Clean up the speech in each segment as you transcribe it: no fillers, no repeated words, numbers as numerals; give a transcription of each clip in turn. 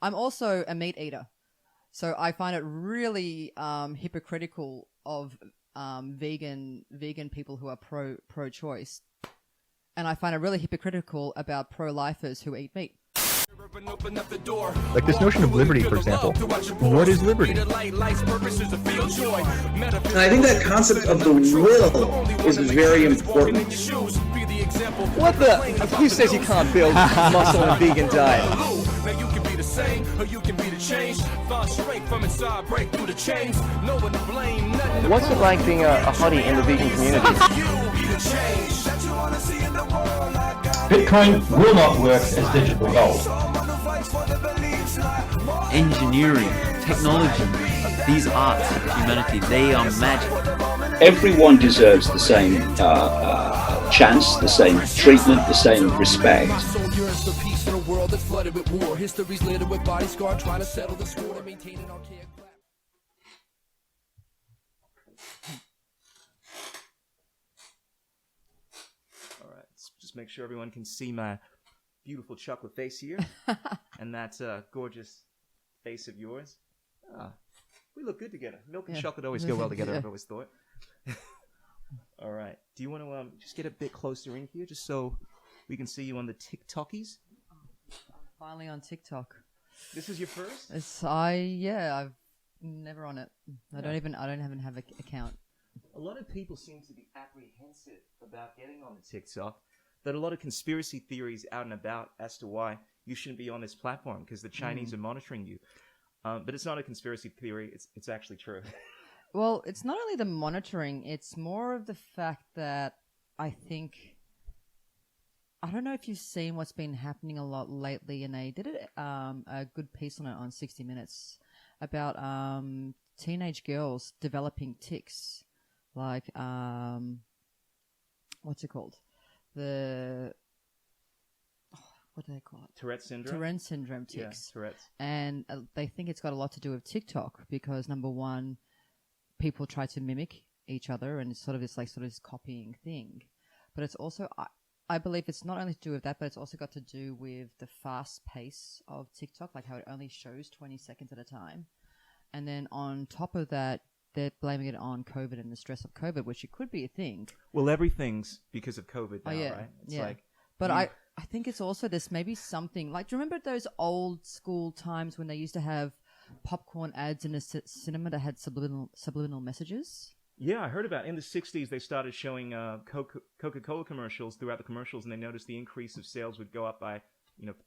I'm also a meat eater, so I find it really hypocritical of vegan people who are pro-choice, and I find it really hypocritical about pro-lifers who eat meat. Like this notion of liberty, for example. What is liberty? And I think that concept of the will is very important. What the? Who says you can't build muscle on a vegan diet? What's it like being a hottie in the vegan community? Bitcoin will not work as digital gold. Engineering, technology, these arts of humanity, they are magic. Everyone deserves the same chance, the same treatment, the same respect. Just make sure everyone can see my beautiful chocolate face here and that gorgeous face of yours. We look good together. Milk and chocolate always go well together, I've always thought. All right. Do you want to just get a bit closer in here just so we can see you on the TikTokies? I'm finally on TikTok. This is your first? I've never on it. I don't even have an account. A lot of people seem to be apprehensive about getting on the TikTok. There are a lot of conspiracy theories out and about as to why you shouldn't be on this platform because the Chinese are monitoring you. But it's not a conspiracy theory. It's actually true. Well, it's not only the monitoring. It's more of the fact that I don't know if you've seen what's been happening a lot lately, and they did a good piece on it on 60 Minutes about teenage girls developing tics. Like, what's it called? What do they call it? Tourette's syndrome? Tourette's syndrome tics. Yeah, Tourette's. And they think it's got a lot to do with TikTok because, number one, people try to mimic each other and it's sort of this copying thing. But it's also, I believe it's not only to do with that, but it's also got to do with the fast pace of TikTok, like how it only shows 20 seconds at a time. And then on top of that, they're blaming it on COVID and the stress of COVID, which it could be a thing. Well, everything's because of COVID now, right? It's like... But I think it's also this maybe something... Like, do you remember those old school times when they used to have popcorn ads in a cinema that had subliminal messages? Yeah, I heard about it. In the 60s, they started showing Coca-Cola commercials throughout the commercials, and they noticed the increase of sales would go up by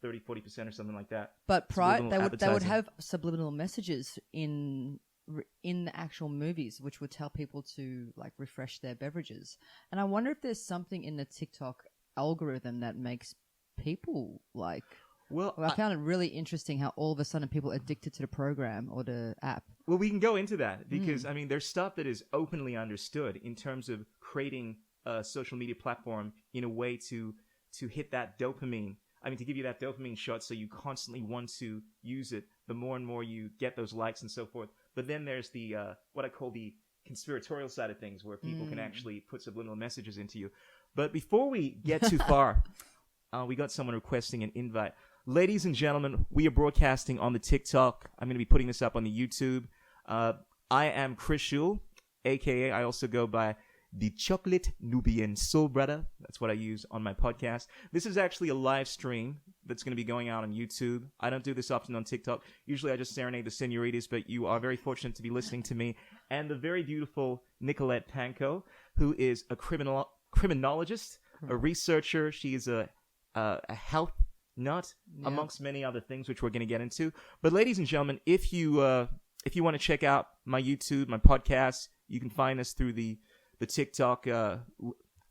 30, 40% or something like that. But they would have subliminal messages in the actual movies, which would tell people to like refresh their beverages. And I wonder if there's something in the TikTok algorithm that makes people like... Well, I found it really interesting how all of a sudden people are addicted to the program or the app. Well, we can go into that because, I mean, there's stuff that is openly understood in terms of creating a social media platform in a way to hit that dopamine. I mean, to give you that dopamine shot so you constantly want to use it, the more and more you get those likes and so forth. But then there's the what I call the conspiratorial side of things where people can actually put subliminal messages into you. But before we get too far, we got someone requesting an invite. Ladies and gentlemen, we are broadcasting on the TikTok. I'm going to be putting this up on the YouTube. I am Chris Schul, a.k.a. I also go by the Chocolate Nubian Soul Brother. That's what I use on my podcast. This is actually a live stream that's going to be going out on YouTube. I don't do this often on TikTok. Usually I just serenade the senoritas, but you are very fortunate to be listening to me and the very beautiful Nicolette Panko, who is a criminologist, a researcher. She is a health nut, amongst many other things, which we're going to get into. But ladies and gentlemen, if you want to check out my YouTube, my podcast, you can find us through the TikTok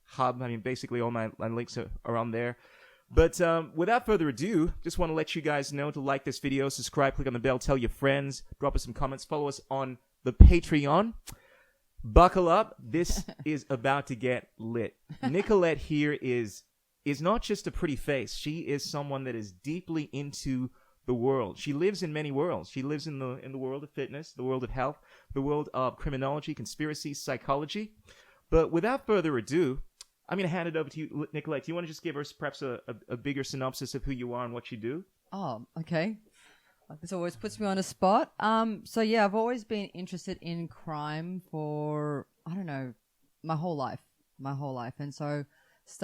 hub. I mean, basically all my links are on there. But without further ado, just want to let you guys know to like this video, subscribe, click on the bell, tell your friends, drop us some comments, follow us on the Patreon. Buckle up. This is about to get lit. Nicolette here is not just a pretty face. She is someone that is deeply into the world. She lives in many worlds. She lives in the world of fitness, the world of health, the world of criminology, conspiracy, psychology. But without further ado, I'm going to hand it over to you, Nicolette. Do you want to just give us perhaps a bigger synopsis of who you are and what you do? Oh, okay. This always puts me on a spot. So yeah, I've always been interested in crime for, I don't know, my whole life. And so first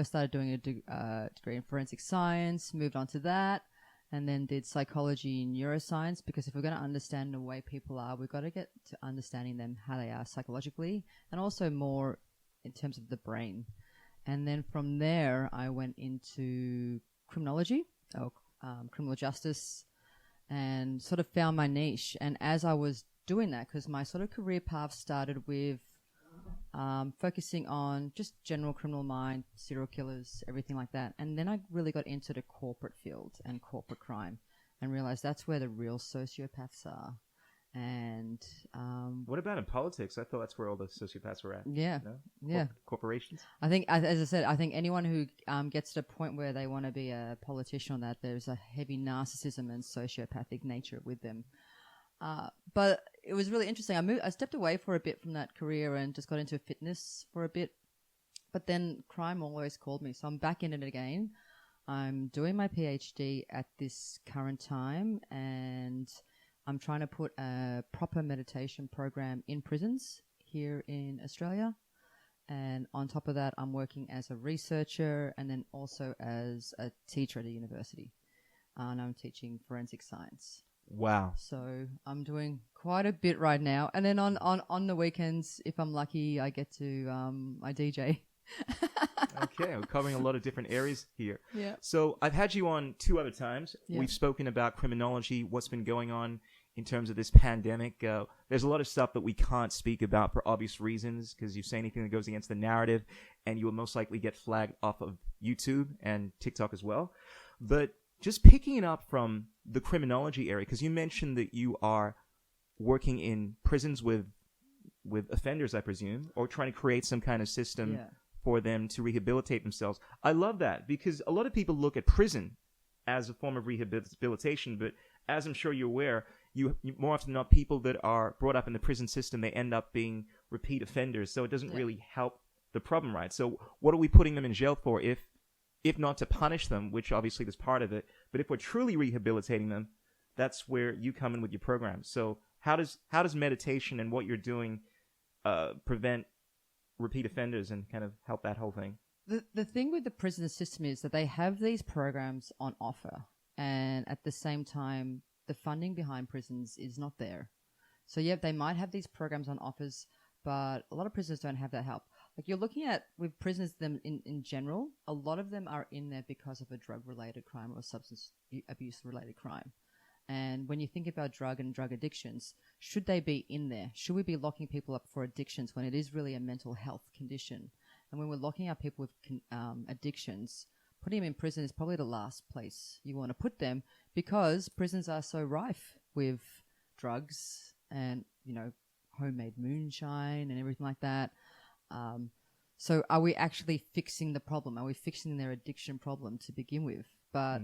started doing a degree in forensic science, moved on to that, and then did psychology and neuroscience, because if we're going to understand the way people are, we've got to get to understanding them, how they are psychologically, and also more in terms of the brain. And then from there, I went into criminology, or criminal justice, and sort of found my niche. And as I was doing that, because my sort of career path started with focusing on just general criminal mind, serial killers, everything like that. And then I really got into the corporate field and corporate crime and realized that's where the real sociopaths are. And what about in politics? I thought that's where all the sociopaths were at. Yeah, No? yeah. Corporations? I think, as I said, I think anyone who gets to the point where they want to be a politician, that there's a heavy narcissism and sociopathic nature with them. But it was really interesting. I stepped away for a bit from that career and just got into fitness for a bit. But then crime always called me. So I'm back in it again. I'm doing my PhD at this current time, and I'm trying to put a proper meditation program in prisons here in Australia. And on top of that, I'm working as a researcher and then also as a teacher at a university. And I'm teaching forensic science. Wow. So I'm doing quite a bit right now. And then on the weekends, if I'm lucky, I get to I DJ. Okay, we're covering a lot of different areas here. Yeah. So I've had you on 2 other times. Yeah. We've spoken about criminology, what's been going on in terms of this pandemic. There's a lot of stuff that we can't speak about for obvious reasons, because you say anything that goes against the narrative and you will most likely get flagged off of YouTube and TikTok as well. But just picking it up from the criminology area, because you mentioned that you are working in prisons with offenders, I presume, or trying to create some kind of system for them to rehabilitate themselves. I love that, because a lot of people look at prison as a form of rehabilitation, but as I'm sure you're aware, you more often than not, people that are brought up in the prison system, they end up being repeat offenders, so it doesn't really help the problem, right? So what are we putting them in jail for if not to punish them, which obviously is part of it, but if we're truly rehabilitating them, that's where you come in with your program. So how does meditation and what you're doing prevent repeat offenders and kind of help that whole thing? The thing with the prison system is that they have these programs on offer, and at the same time, the funding behind prisons is not there. So yeah, they might have these programs on offers, but a lot of prisoners don't have that help. Like you're looking at with prisoners them in general, a lot of them are in there because of a drug-related crime or a substance abuse-related crime. And when you think about drug and drug addictions, should they be in there? Should we be locking people up for addictions when it is really a mental health condition? And when we're locking up people with addictions, putting them in prison is probably the last place you want to put them, because prisons are so rife with drugs and, homemade moonshine and everything like that. So are we actually fixing the problem? Are we fixing their addiction problem to begin with? But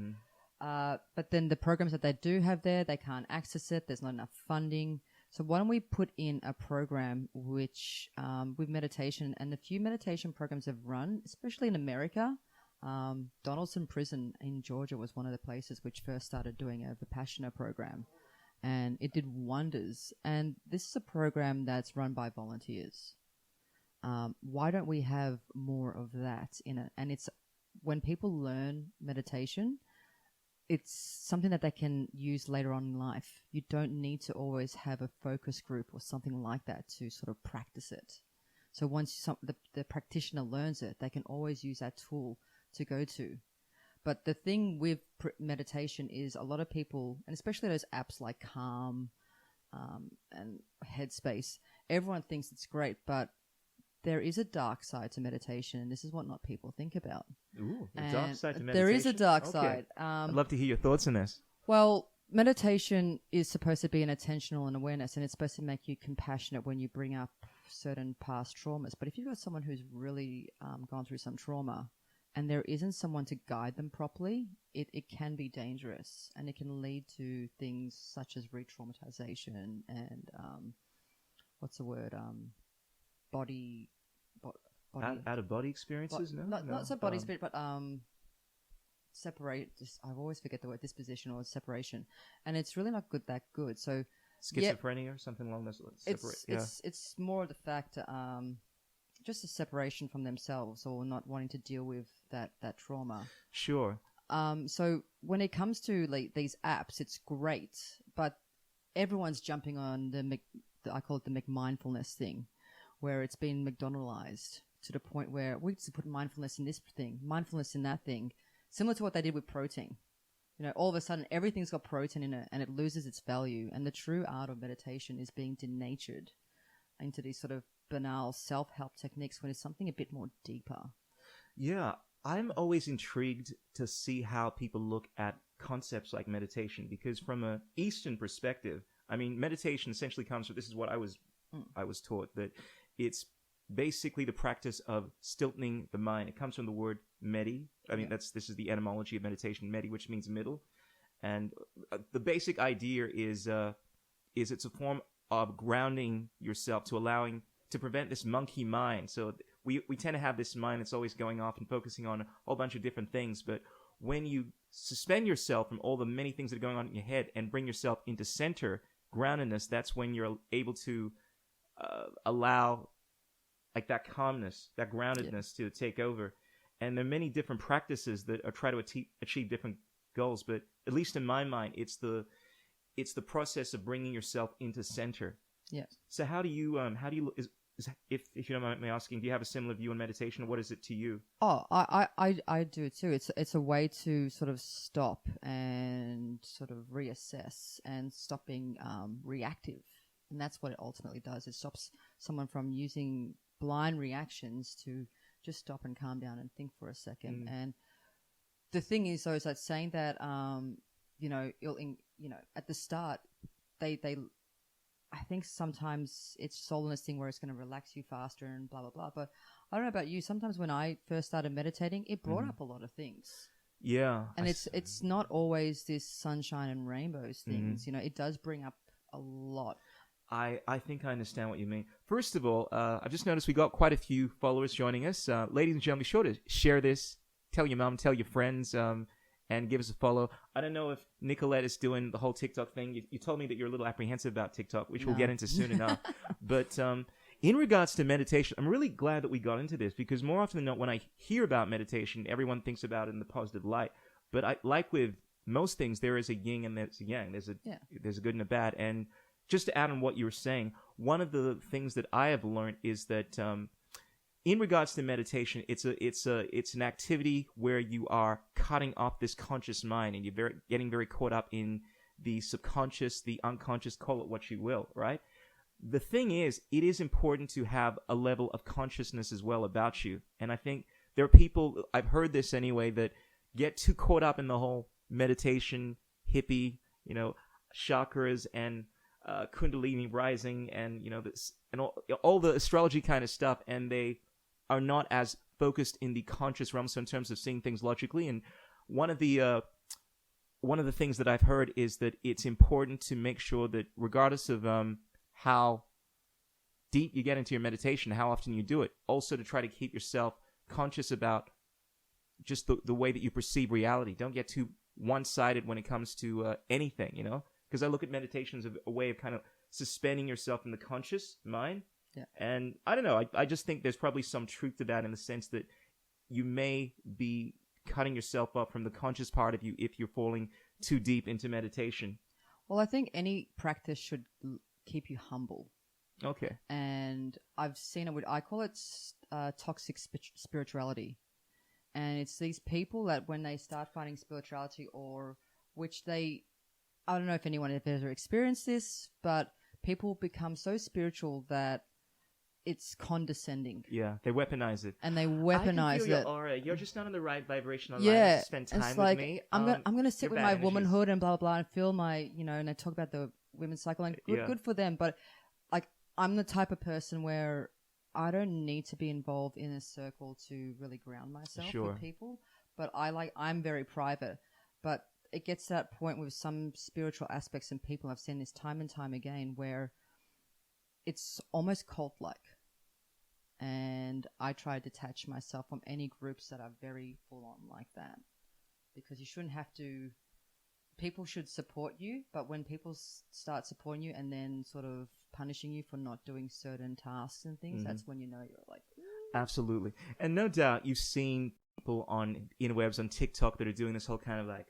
then the programs that they do have there, they can't access it. There's not enough funding. So why don't we put in a program which, with meditation, and the few meditation programs have run, especially in America, Donaldson Prison in Georgia was one of the places which first started doing a Vipassana program, and it did wonders. And this is a program that's run by volunteers. Why don't we have more of that in it? And it's when people learn meditation, it's something that they can use later on in life. You don't need to always have a focus group or something like that to sort of practice it. So once the practitioner learns it, they can always use that tool to go to. But the thing with meditation is a lot of people, and especially those apps like Calm and Headspace, everyone thinks it's great, but there is a dark side to meditation, and this is what not people think about. Ooh, a dark side to meditation? There is a dark Okay. side. I'd love to hear your thoughts on this. Well, meditation is supposed to be an attentional and awareness, and it's supposed to make you compassionate when you bring up certain past traumas. But if you've got someone who's really gone through some trauma and there isn't someone to guide them properly, it can be dangerous, and it can lead to things such as re-traumatization and what's the word? Body Out of body experiences? No, not so body spirit, but separate. I always forget the word disposition or separation, and it's really not that good. So Schizophrenia or something along those lines. It's more of the fact, just a separation from themselves or not wanting to deal with that trauma. Sure. So when it comes to like these apps, it's great, but everyone's jumping on I call it the McMindfulness thing, where it's been McDonaldized to the point where we just put mindfulness in this thing, mindfulness in that thing, similar to what they did with protein. All of a sudden everything's got protein in it and it loses its value. And the true art of meditation is being denatured into these sort of banal self-help techniques when it's something a bit more deeper. Yeah, I'm always intrigued to see how people look at concepts like meditation, because from an Eastern perspective, I mean, meditation essentially comes from, this is what I was taught, that it's basically the practice of stiltening the mind. It comes from the word medi. I mean, this is the etymology of meditation, medi, which means middle. And the basic idea is it's a form of grounding yourself to prevent this monkey mind. So we tend to have this mind that's always going off and focusing on a whole bunch of different things. But when you suspend yourself from all the many things that are going on in your head and bring yourself into center, groundedness, that's when you're able to allow like that calmness, that groundedness to take over. And there are many different practices that are try to achieve different goals. But at least in my mind, it's the process of bringing yourself into center. Yes. So how do you if you don't mind me asking, do you have a similar view on meditation, or what is it to you? Oh, I do too. It's a way to sort of stop and sort of reassess and stop being reactive, and that's what it ultimately does. It stops someone from using blind reactions to just stop and calm down and think for a second. And the thing is, though, is that saying that at the start they I think sometimes it's sold in this thing where it's going to relax you faster and blah, blah, blah. But I don't know about you. Sometimes when I first started meditating, it brought up a lot of things. Yeah. And it's not always this sunshine and rainbows things. It does bring up a lot. I think I understand what you mean. First of all, I've just noticed we got quite a few followers joining us. Ladies and gentlemen, be sure to share this. Tell your mom, tell your friends, and give us a follow. I don't know if Nicolette is doing the whole TikTok thing. You told me that you're a little apprehensive about TikTok, which we'll get into soon enough. But in regards to meditation, I'm really glad that we got into this, because more often than not, when I hear about meditation, everyone thinks about it in the positive light. But like with most things, there is a yin and there's a yang. There's a good and a bad. And just to add on what you were saying, one of the things that I have learned is that in regards to meditation, it's an activity where you are cutting off this conscious mind, and you're getting very caught up in the subconscious, the unconscious, call it what you will, right? The thing is, it is important to have a level of consciousness as well about you. And I think there are people, I've heard this anyway, that get too caught up in the whole meditation, hippie, chakras and Kundalini rising and, this and all the astrology kind of stuff, and they are not as focused in the conscious realm, so in terms of seeing things logically. And one of the things that I've heard is that it's important to make sure that regardless of how deep you get into your meditation, how often you do it, also to try to keep yourself conscious about just the way that you perceive reality. Don't get too one-sided when it comes to anything, because I look at meditation as a way of kind of suspending yourself in the conscious mind. Yeah. And I don't know, I just think there's probably some truth to that, in the sense that you may be cutting yourself up from the conscious part of you if you're falling too deep into meditation. Well, I think any practice should keep you humble. Okay. And I've seen it I call it toxic spirituality. And it's these people that when they start finding spirituality, or which I don't know if anyone has ever experienced this, but people become so spiritual that it's condescending. Yeah, they weaponize it. And they weaponize I can feel it. your aura. You're just not on the right vibration online. Yeah. Spend time it's like, with me. I'm going to sit with my energies. womanhood and blah, blah, blah, and feel my, and they talk about the women's cycle, and good for them. But like, I'm the type of person where I don't need to be involved in a circle to really ground myself with people. But I'm very private. But it gets to that point with some spiritual aspects and people. I've seen this time and time again, where it's almost cult-like. And I try to detach myself from any groups that are very full-on like that. because you shouldn't have to. People should support you, but when people start supporting you and then sort of punishing you for not doing certain tasks and things, that's when you know you're like. Absolutely. And no doubt you've seen people on interwebs, on TikTok, that are doing this whole kind of like,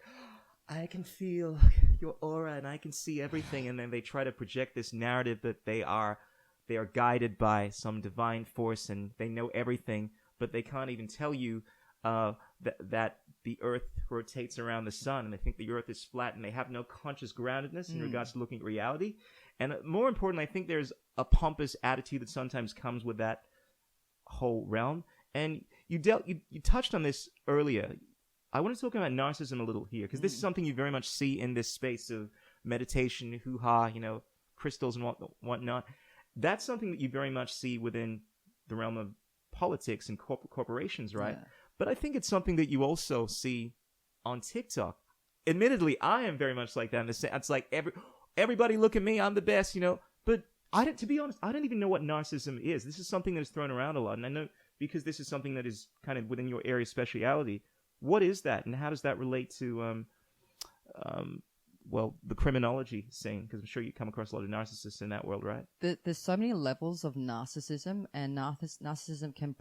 I can feel your aura and I can see everything. And then they try to project this narrative that they are guided by some divine force and they know everything, but they can't even tell you that the earth rotates around the sun, and they think the earth is flat, and they have no conscious groundedness in regards to looking at reality. And more importantly, I think there's a pompous attitude that sometimes comes with that whole realm. And you touched on this earlier. I want to talk about narcissism a little here, because this is something you very much see in this space of meditation, hoo-ha, crystals and whatnot. That's something that you very much see within the realm of politics and corporations, right? Yeah. But I think it's something that you also see on TikTok. Admittedly, I am very much like that. It's like everybody look at me, I'm the best, But to be honest, I don't even know what narcissism is. This is something that is thrown around a lot, and I know because this is something that is kind of within your area of speciality. What is that, and how does that relate to the criminology scene? Because I'm sure you come across a lot of narcissists in that world, right? There's so many levels of narcissism, and narcissism can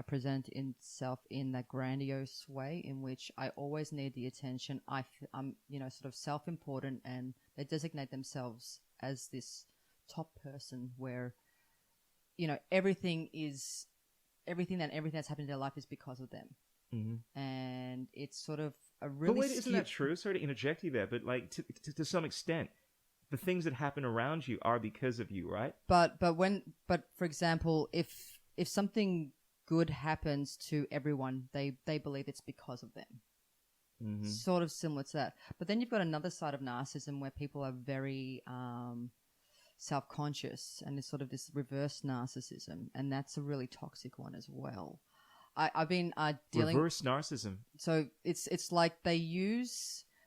present itself in that grandiose way in which I always need the attention. I'm sort of self-important, and they designate themselves as this top person where, everything that's happened in their life is because of them. Mm-hmm. And it's sort of a really. But wait, isn't that true? Sorry to interject you there, but like to some extent, the things that happen around you are because of you, right? But for example, if something good happens to everyone, they believe it's because of them. Mm-hmm. Sort of similar to that. But then you've got another side of narcissism where people are very self-conscious, and it's sort of this reverse narcissism, and that's a really toxic one as well. I've been dealing reverse narcissism. So it's like they're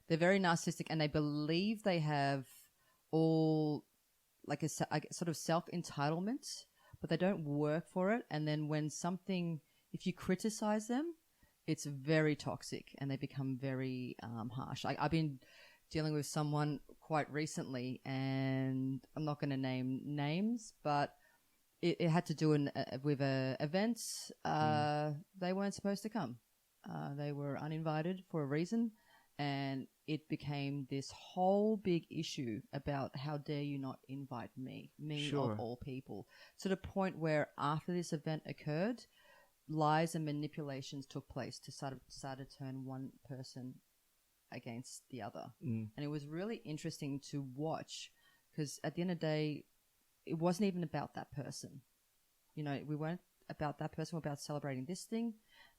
very narcissistic, and they believe they have all like a sort of self-entitlement, but they don't work for it. And then if you criticize them, it's very toxic, and they become very harsh. I've been dealing with someone quite recently, and I'm not going to name names, but it had to do with events. They weren't supposed to come. They were uninvited for a reason, and it became this whole big issue about how dare you not invite me Sure. Of all people, to the point where after this event occurred, lies and manipulations took place to start to turn one person against the other. And it was really interesting to watch, because at the end of the day, it wasn't even about that person. We weren't about that person. We're about celebrating this thing,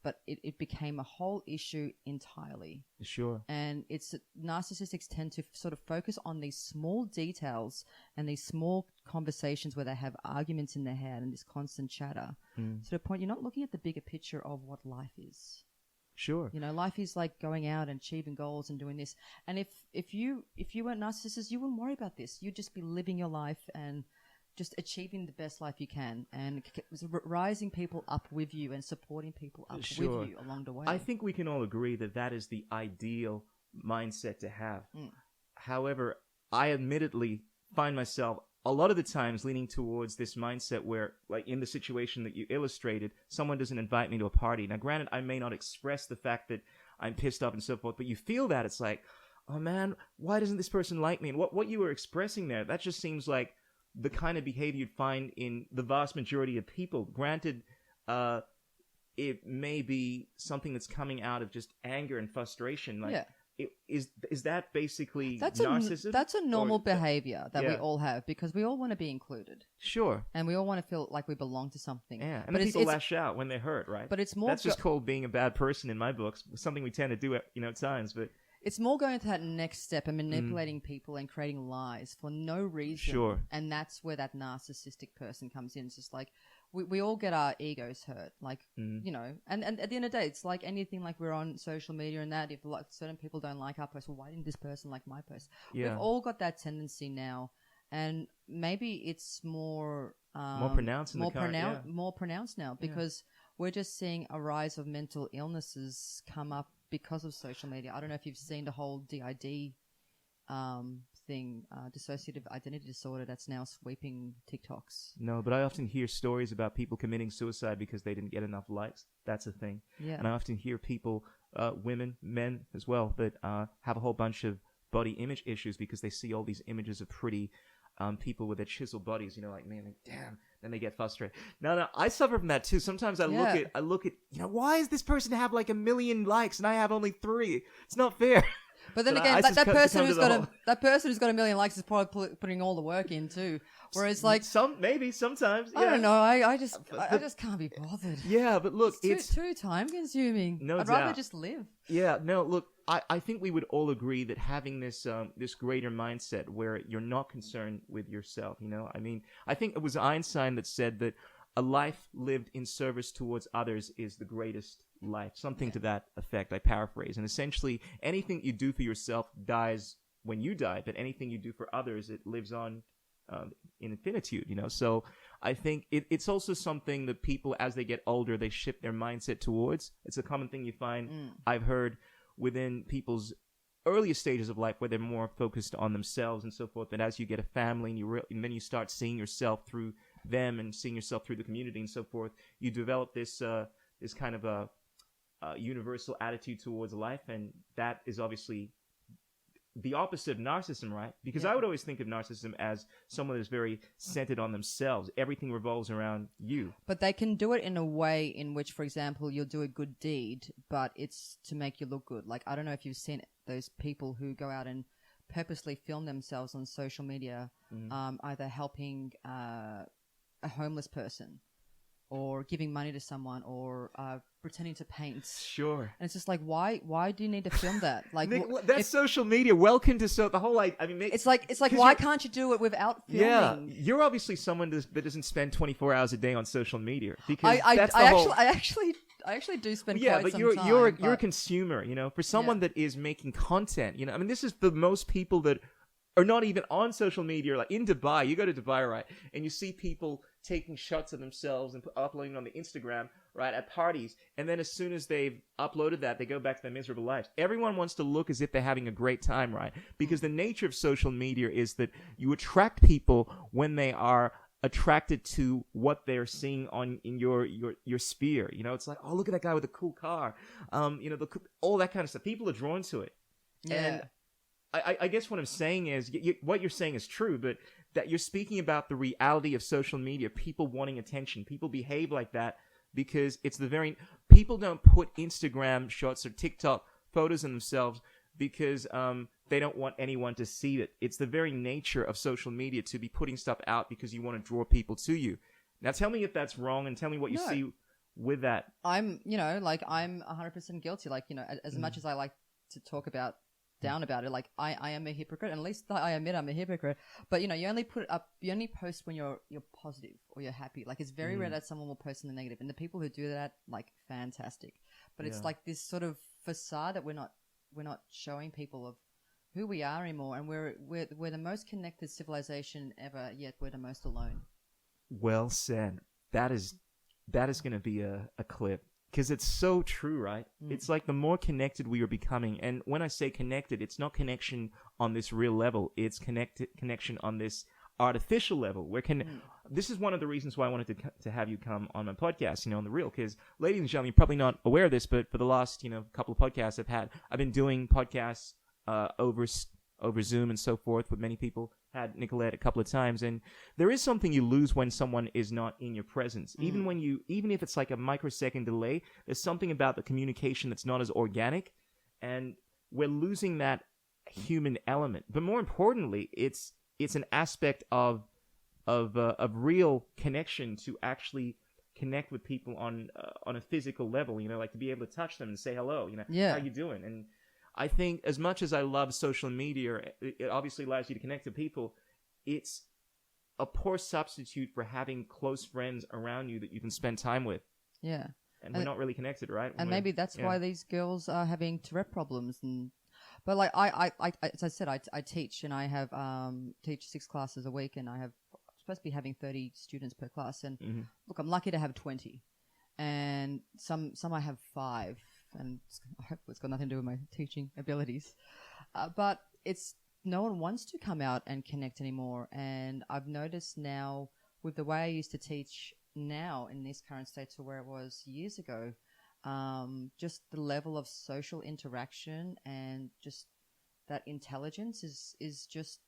but it became a whole issue entirely. Sure. And narcissists tend to sort of focus on these small details and these small conversations where they have arguments in their head and this constant chatter. To the point you're not looking at the bigger picture of what life is. Sure. Life is like going out and achieving goals and doing this. And if you weren't narcissists, you wouldn't worry about this. You'd just be living your life and just achieving the best life you can, and rising people up with you and supporting people up Sure. with you along the way. I think we can all agree that is the ideal mindset to have. However, I admittedly find myself a lot of the times leaning towards this mindset where, like in the situation that you illustrated, someone doesn't invite me to a party. Now, granted, I may not express the fact that I'm pissed off and so forth, but you feel that. It's like, oh man, why doesn't this person like me? And what you were expressing there, that just seems like the kind of behavior you'd find in the vast majority of people. Granted, it may be something that's coming out of just anger and frustration. Like, is that basically narcissism? That's a normal behavior that we all have, because we all want to be included. Sure. And we all want to feel like we belong to something. Yeah, and people lash out when they're hurt, right? But it's more... That's just called being a bad person in my books. Something we tend to do at times, but... It's more going to that next step and manipulating people and creating lies for no reason. Sure. And that's where that narcissistic person comes in. It's just like, we all get our egos hurt. Like, and at the end of the day, it's like anything, like we're on social media and that, if like certain people don't like our post, well, why didn't this person like my post? Yeah. We've all got that tendency now. And maybe it's more pronounced more pronounced now, because we're just seeing a rise of mental illnesses come up because of social media. I don't know if you've seen the whole DID thing, dissociative identity disorder, that's now sweeping TikToks. No, but I often hear stories about people committing suicide because they didn't get enough likes. That's a thing. Yeah. And I often hear people, women, men as well, that have a whole bunch of body image issues because they see all these images of pretty people with their chiseled bodies, like, man, like, damn. Then they get frustrated. No, I suffer from that too. Sometimes I look at, why does this person have like 1 million likes and I have only 3? It's not fair. But then again, that person who's got a million likes is probably putting all the work in too. Whereas, like, sometimes. Yeah. I don't know. I just can't be bothered. Yeah, but look, it's too time consuming. No I'd doubt. rather just live. Yeah, no, look, I think we would all agree that having this this greater mindset where you're not concerned with yourself, I mean, I think it was Einstein that said that a life lived in service towards others is the greatest life, something to that effect. I paraphrase. And essentially, anything you do for yourself dies when you die, but anything you do for others, it lives on in infinitude, So I think it's also something that people, as they get older, they shift their mindset towards. It's a common thing you find, I've heard, within people's earliest stages of life where they're more focused on themselves and so forth. But as you get a family and then you start seeing yourself through them and seeing yourself through the community and so forth, you develop this this kind of a universal attitude towards life, and that is obviously the opposite of narcissism, right? Because I would always think of narcissism as someone that's very centered on themselves. Everything revolves around you. But they can do it in a way in which, for example, you'll do a good deed, but it's to make you look good. Like, I don't know if you've seen those people who go out and purposely film themselves on social media, either helping a homeless person or giving money to someone or pretending to paint. Sure. And it's just like, why do you need to film that? Like, Nick, that's social media. Welcome to the whole. I mean, it's like why can't you do it without filming? Yeah, you're obviously someone that doesn't spend 24 hours a day on social media because I actually do spend quite some time. Yeah, but you're a consumer. For someone that is making content. I mean, this is the most people that are not even on social media. Like in Dubai, you go to Dubai, right, and you see people taking shots of themselves and uploading on the Instagram, right, at parties. And then as soon as they've uploaded that, they go back to their miserable lives. Everyone wants to look as if they're having a great time, right? Because the nature of social media is that you attract people when they are attracted to what they're seeing in your sphere. It's like, oh, look at that guy with a cool car. All that kind of stuff. People are drawn to it. Yeah. And I guess what I'm saying is, what you're saying is true, but that you're speaking about the reality of social media, people wanting attention. People behave like that because it's people don't put Instagram shots or TikTok photos of themselves because they don't want anyone to see it. It's the very nature of social media to be putting stuff out because you want to draw people to you. Now tell me if that's wrong and tell me what you see with that. I'm 100% guilty. Like, as much as I like to talk down about it, like I am a hypocrite, and at least I admit I'm a hypocrite. But you only post when you're positive or you're happy. Like, it's very rare that someone will post something negative, and the people who do that, like, fantastic. But it's like this sort of facade that we're not showing people of who we are anymore, and we're the most connected civilization ever, yet we're the most alone. Well said. That is going to be a clip. Because it's so true, right? It's like the more connected we are becoming. And when I say connected, it's not connection on this real level. It's connection on this artificial level. This is one of the reasons why I wanted to have you come on my podcast, on The Real. Because, ladies and gentlemen, you're probably not aware of this, but for the last, couple of podcasts I've been doing podcasts over Zoom and so forth with many people. Had Nicolette a couple of times, and there is something you lose when someone is not in your presence. Even if it's like a microsecond delay, there's something about the communication that's not as organic, and we're losing that human element. But more importantly, it's an aspect of real connection, to actually connect with people on a physical level. Like to be able to touch them and say hello. How you doing? And I think as much as I love social media, it obviously allows you to connect to people. It's a poor substitute for having close friends around you that you can spend time with. Yeah. And we're not really connected, right? And maybe that's why these girls are having Tourette problems. But like I as I said, I teach, and I have teach 6 classes a week, and I'm supposed to be having 30 students per class. And look, I'm lucky to have 20, and some I have 5. and I hope it's got nothing to do with my teaching abilities. But no one wants to come out and connect anymore. And I've noticed now with the way I used to teach now in this current state to where it was years ago, just the level of social interaction and just that intelligence is just,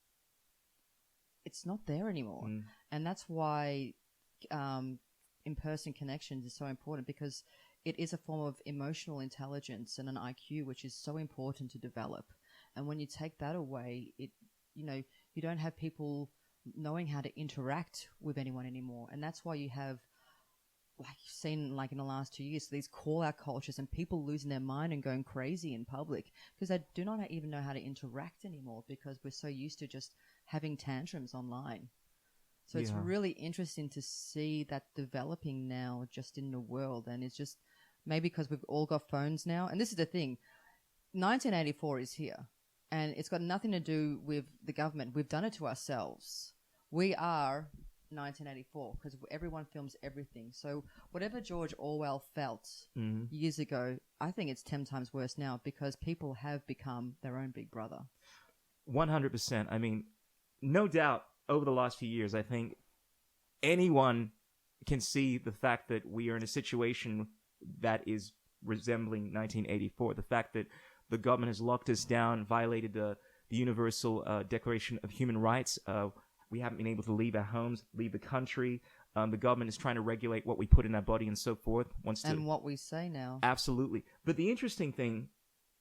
it's not there anymore. And that's why in-person connections is so important, because it is a form of emotional intelligence and an IQ, which is so important to develop. And when you take that away, you don't have people knowing how to interact with anyone anymore. And that's why you have, like you've seen like in the last 2 years, these call-out cultures and people losing their mind and going crazy in public because they do not even know how to interact anymore, because we're so used to just having tantrums online. So it's really interesting to see that developing now just in the world. And it's just maybe because we've all got phones now. And this is the thing, 1984 is here. And it's got nothing to do with the government. We've done it to ourselves. We are 1984 because everyone films everything. So whatever George Orwell felt years ago, I think it's 10 times worse now because people have become their own big brother. 100%. I mean, no doubt over the last few years, I think anyone can see the fact that we are in a situation that is resembling 1984. The fact that the government has locked us down, violated the Universal Declaration of Human Rights. We haven't been able to leave our homes, leave the country. The government is trying to regulate what we put in our body and so forth. And what we say now. Absolutely. But the interesting thing,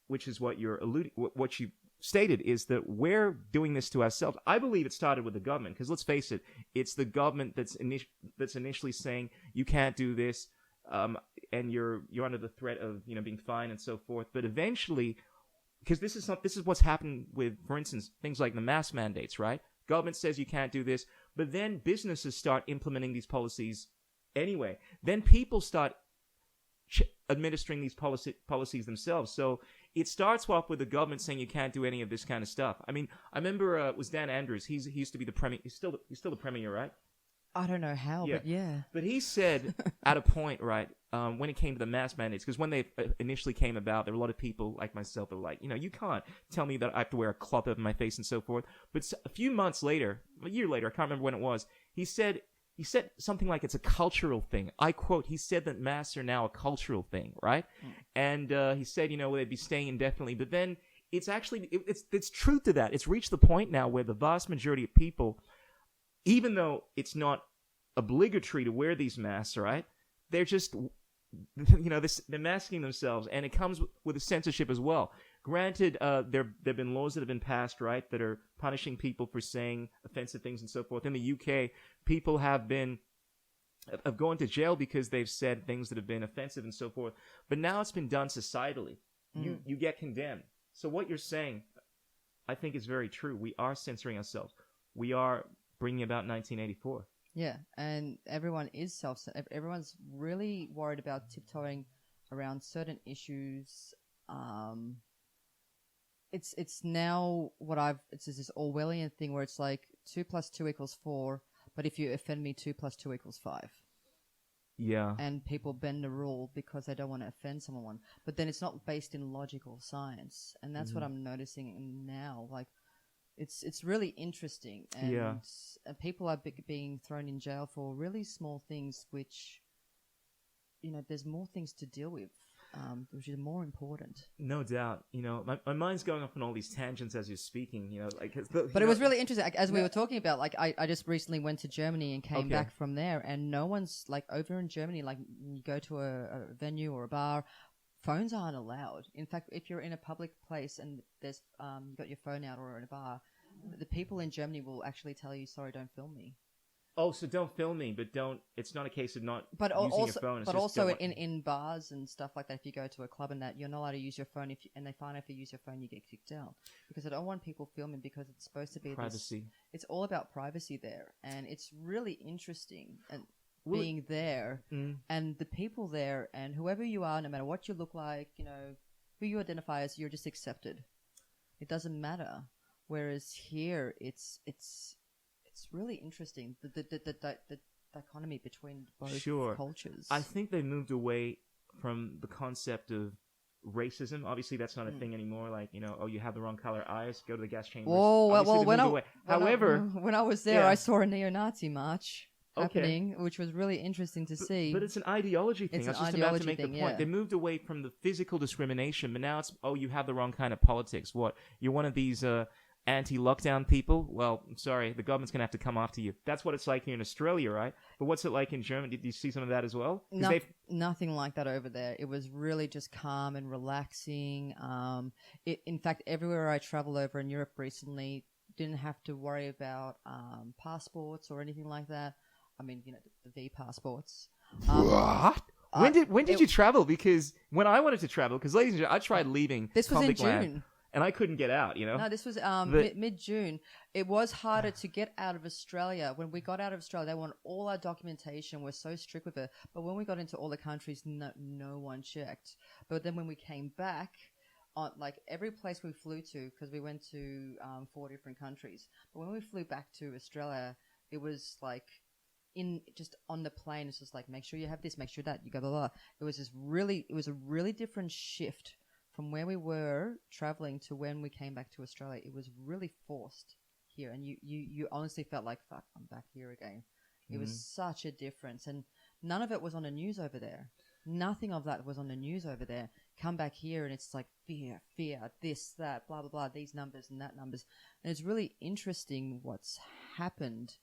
which is what you're what you stated, is that we're doing this to ourselves. I believe it started with the government, because let's face it, it's the government that's initially saying you can't do this. And you're under the threat of being fined and so forth. But eventually, because this is what's happened with, for instance, things like the mask mandates, right? Government says you can't do this, but then businesses start implementing these policies anyway. Then people start administering these policies themselves. So it starts off with the government saying you can't do any of this kind of stuff. I mean, I remember it was Dan Andrews. He used to be the premier. He's still the premier, right? I don't know how, but yeah. But he said at a point, right, when it came to the mask mandates, because when they initially came about, there were a lot of people like myself that were like, you can't tell me that I have to wear a cloth over my face and so forth. But a few months later, a year later, I can't remember when it was, he said something like it's a cultural thing. I quote, he said that masks are now a cultural thing, right? And he said, they'd be staying indefinitely. But then it's actually, it's truth to that. It's reached the point now where the vast majority of people, even though it's not obligatory to wear these masks, right? They're just, they're masking themselves, and it comes with a censorship as well. Granted, there've been laws that have been passed, right, that are punishing people for saying offensive things and so forth. In the UK, people have gone to jail because they've said things that have been offensive and so forth. But now it's been done societally. You get condemned. So what you're saying, I think, is very true. We are censoring ourselves. We are bringing about 1984. Yeah, and everyone's really worried about tiptoeing around certain issues. It's now it's this Orwellian thing where it's like 2 + 2 = 4, but if you offend me, 2 + 2 = 5. Yeah. And people bend the rule because they don't want to offend someone. But then it's not based in logical science. And that's what I'm noticing now. Like, it's really interesting. And people are being thrown in jail for really small things, which, there's more things to deal with, which is more important. No doubt. My mind's going off on all these tangents as you're speaking, But it was really interesting. As we were talking about, like, I just recently went to Germany and came back from there, and no one's, like, over in Germany, like, you go to a venue or a bar, phones aren't allowed. In fact, if you're in a public place and there's you got your phone out or in a bar, the people in Germany will actually tell you, sorry, don't film me. Oh, so don't film me, but don't. It's not a case of not using your phone. It's but just also in bars and stuff like that, if you go to a club and that, you're not allowed to use your phone. And they find if you use your phone, you get kicked out, because I don't want people filming, because it's supposed to be privacy. It's all about privacy there, and it's really interesting and being there and the people there, and whoever you are, no matter what you look like, who you identify as, you're just accepted. It doesn't matter. Whereas here, it's really interesting, the dichotomy between both cultures. I think they moved away from the concept of racism. Obviously, that's not a thing anymore. Like, oh, you have the wrong color eyes, go to the gas chambers. Whoa, Obviously, well, they moved away. However, when I was there, yeah. I saw a neo-Nazi march Okay. happening, which was really interesting to see. But it's an ideology thing. It's I was an just about to ideology make the thing, point. yeah. They moved away from the physical discrimination, but now it's, you have the wrong kind of politics. What? You're one of these anti-lockdown people? Well, I'm sorry, the government's going to have to come after you. That's what it's like here in Australia, right? But what's it like in Germany? Did you see some of that as well? Nothing like that over there. It was really just calm and relaxing. In fact, everywhere I traveled over in Europe recently, didn't have to worry about passports or anything like that. I mean, the V passports. What? When did you travel? Because when I wanted to travel, because ladies and gentlemen, I tried leaving. This was in Convict Land, June. and I couldn't get out. No, this was mid-June. It was harder to get out of Australia. When we got out of Australia, they wanted all our documentation. We're so strict with it. But when we got into all the countries, no one checked. But then when we came back, on like every place we flew to, because we went to 4 different countries. But when we flew back to Australia, it was like just on the plane. It's just like, make sure you have this, make sure that you got blah. It was a really different shift from where we were traveling to when we came back to Australia. It was really forced here, and you honestly felt like, fuck, I'm back here again. It was such a difference, and none of it was on the news over there. Nothing of that was on the news over there. Come back here, and it's like fear, this, that, blah, blah, blah, these numbers and that numbers. And it's really interesting what's happened,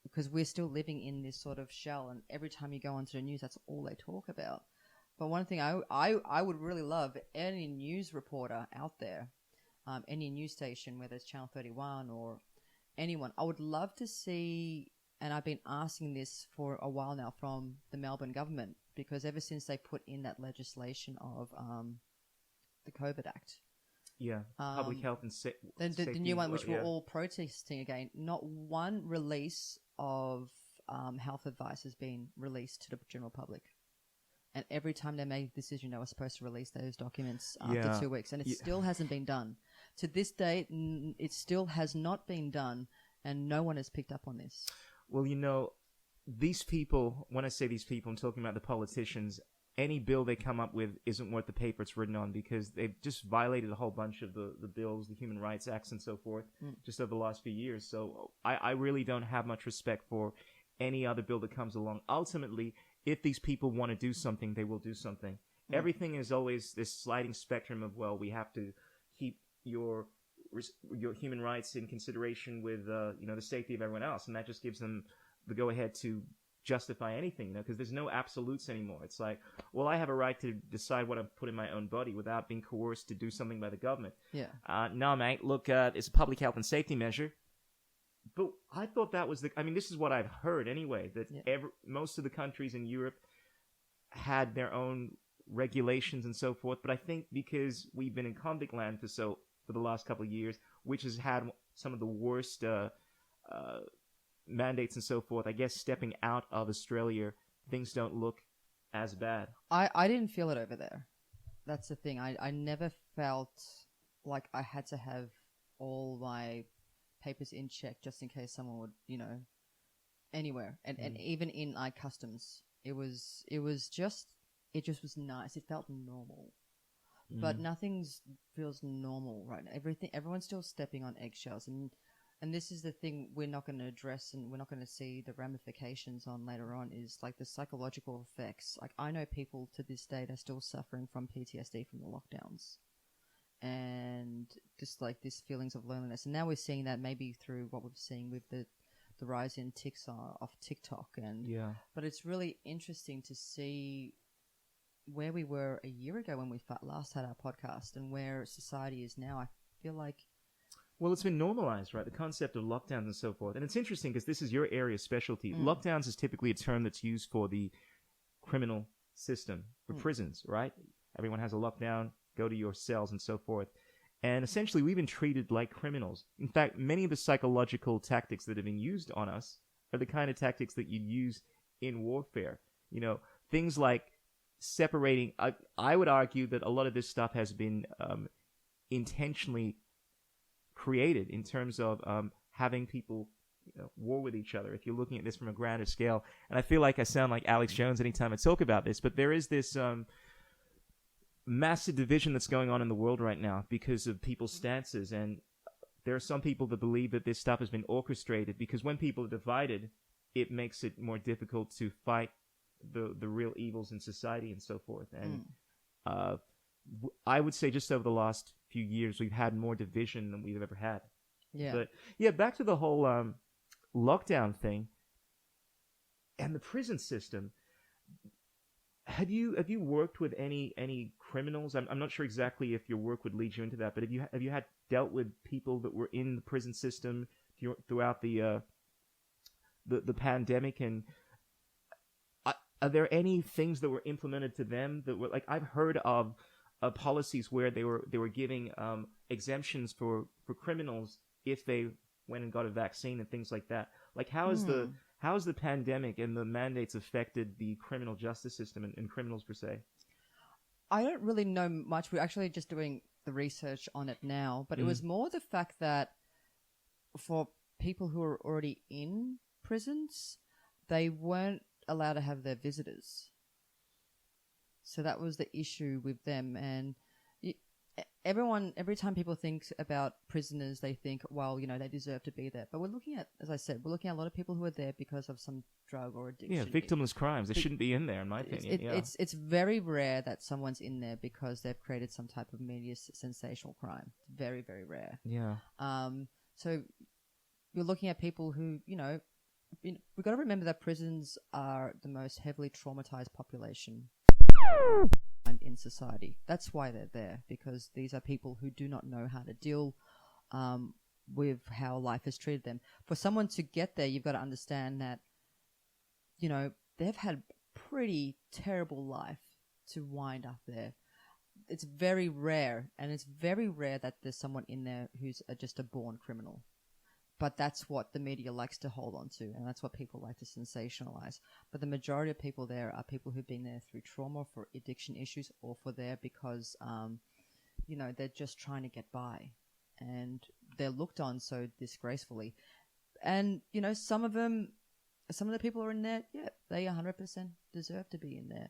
because we're still living in this sort of shell, and every time you go onto the news, that's all they talk about. But one thing I would really love, any news reporter out there, any news station, whether it's Channel 31 or anyone, I would love to see, and I've been asking this for a while now from the Melbourne government, because ever since they put in that legislation of the COVID Act. Yeah, public health and safety. The new one, which we're all protesting again, not one release of health advice has been released to the general public. And every time they made a decision, they were supposed to release those documents after 2 weeks. And it still hasn't been done. To this day, it still has not been done, and no one has picked up on this. Well, these people, when I say these people, I'm talking about the politicians, any bill they come up with isn't worth the paper it's written on, because they've just violated a whole bunch of the bills, the Human Rights Acts and so forth, just over the last few years. So I really don't have much respect for any other bill that comes along. Ultimately, if these people want to do something, they will do something. Everything is always this sliding spectrum of, well, we have to keep your human rights in consideration with the safety of everyone else, and that just gives them the go-ahead to justify anything, because there's no absolutes anymore. It's like, well, I have a right to decide what I put in my own body without being coerced to do something by the government. Yeah. No, mate, look, it's a public health and safety measure. But I thought that was this is what I've heard anyway, that most of the countries in Europe had their own regulations and so forth. But I think because we've been in convict land for the last couple of years, which has had some of the worst mandates and so forth, I guess stepping out of Australia, things don't look as bad. I didn't feel it over there. That's the thing. I never felt like I had to have all my papers in check just in case someone would, anywhere. And even in customs, it just was nice. It felt normal. But nothing feels normal right now. Everyone's still stepping on eggshells, and this is the thing we're not going to address, and we're not going to see the ramifications on later on, is like the psychological effects. Like, I know people to this day, they're still suffering from PTSD from the lockdowns, and just like these feelings of loneliness. And now we're seeing that maybe through what we're seeing with the rise in tics of TikTok. But it's really interesting to see where we were a year ago when we last had our podcast and where society is now. I feel like, well, it's been normalized, right? The concept of lockdowns and so forth. And it's interesting because this is your area of specialty. Lockdowns is typically a term that's used for the criminal system, for prisons, right? Everyone has a lockdown, go to your cells and so forth. And essentially, we've been treated like criminals. In fact, many of the psychological tactics that have been used on us are the kind of tactics that you'd use in warfare. Things like separating. I would argue that a lot of this stuff has been intentionally created in terms of having people war with each other, if you're looking at this from a grander scale. And I feel like I sound like Alex Jones anytime I talk about this, but there is this massive division that's going on in the world right now because of people's stances, and there are some people that believe that this stuff has been orchestrated, because when people are divided, it makes it more difficult to fight the real evils in society and so forth. And I would say just over the last few years, we've had more division than we've ever had. Yeah. But yeah, back to the whole lockdown thing and the prison system. Have you worked with any criminals? I'm not sure exactly if your work would lead you into that, but have you had dealt with people that were in the prison system throughout the pandemic? And are there any things that were implemented to them that were like, I've heard of policies where they were giving exemptions for criminals if they went and got a vaccine and things like that. Like how has the pandemic and the mandates affected the criminal justice system and criminals per se? I don't really know much. We're actually just doing the research on it now, but it was more the fact that for people who are already in prisons, they weren't allowed to have their visitors. So that was the issue with them. And every time people think about prisoners, they think, well, they deserve to be there. But we're looking at, as I said, a lot of people who are there because of some drug or addiction. Yeah, victimless crimes. They shouldn't be in there, in my opinion. It's very rare that someone's in there because they've created some type of media sensational crime. Very, very rare. Yeah. So you're looking at people who, we've got to remember that prisons are the most heavily traumatized population in society. That's why they're there, because these are people who do not know how to deal with how life has treated them. For someone to get there, you've got to understand that, they've had a pretty terrible life to wind up there. It's very rare, and it's very rare that there's someone in there who's just a born criminal. But that's what the media likes to hold on to, and that's what people like to sensationalize. But the majority of people there are people who've been there through trauma, for addiction issues, or for there because, they're just trying to get by. And they're looked on so disgracefully. And, some of the people who are in there, yeah, they 100% deserve to be in there.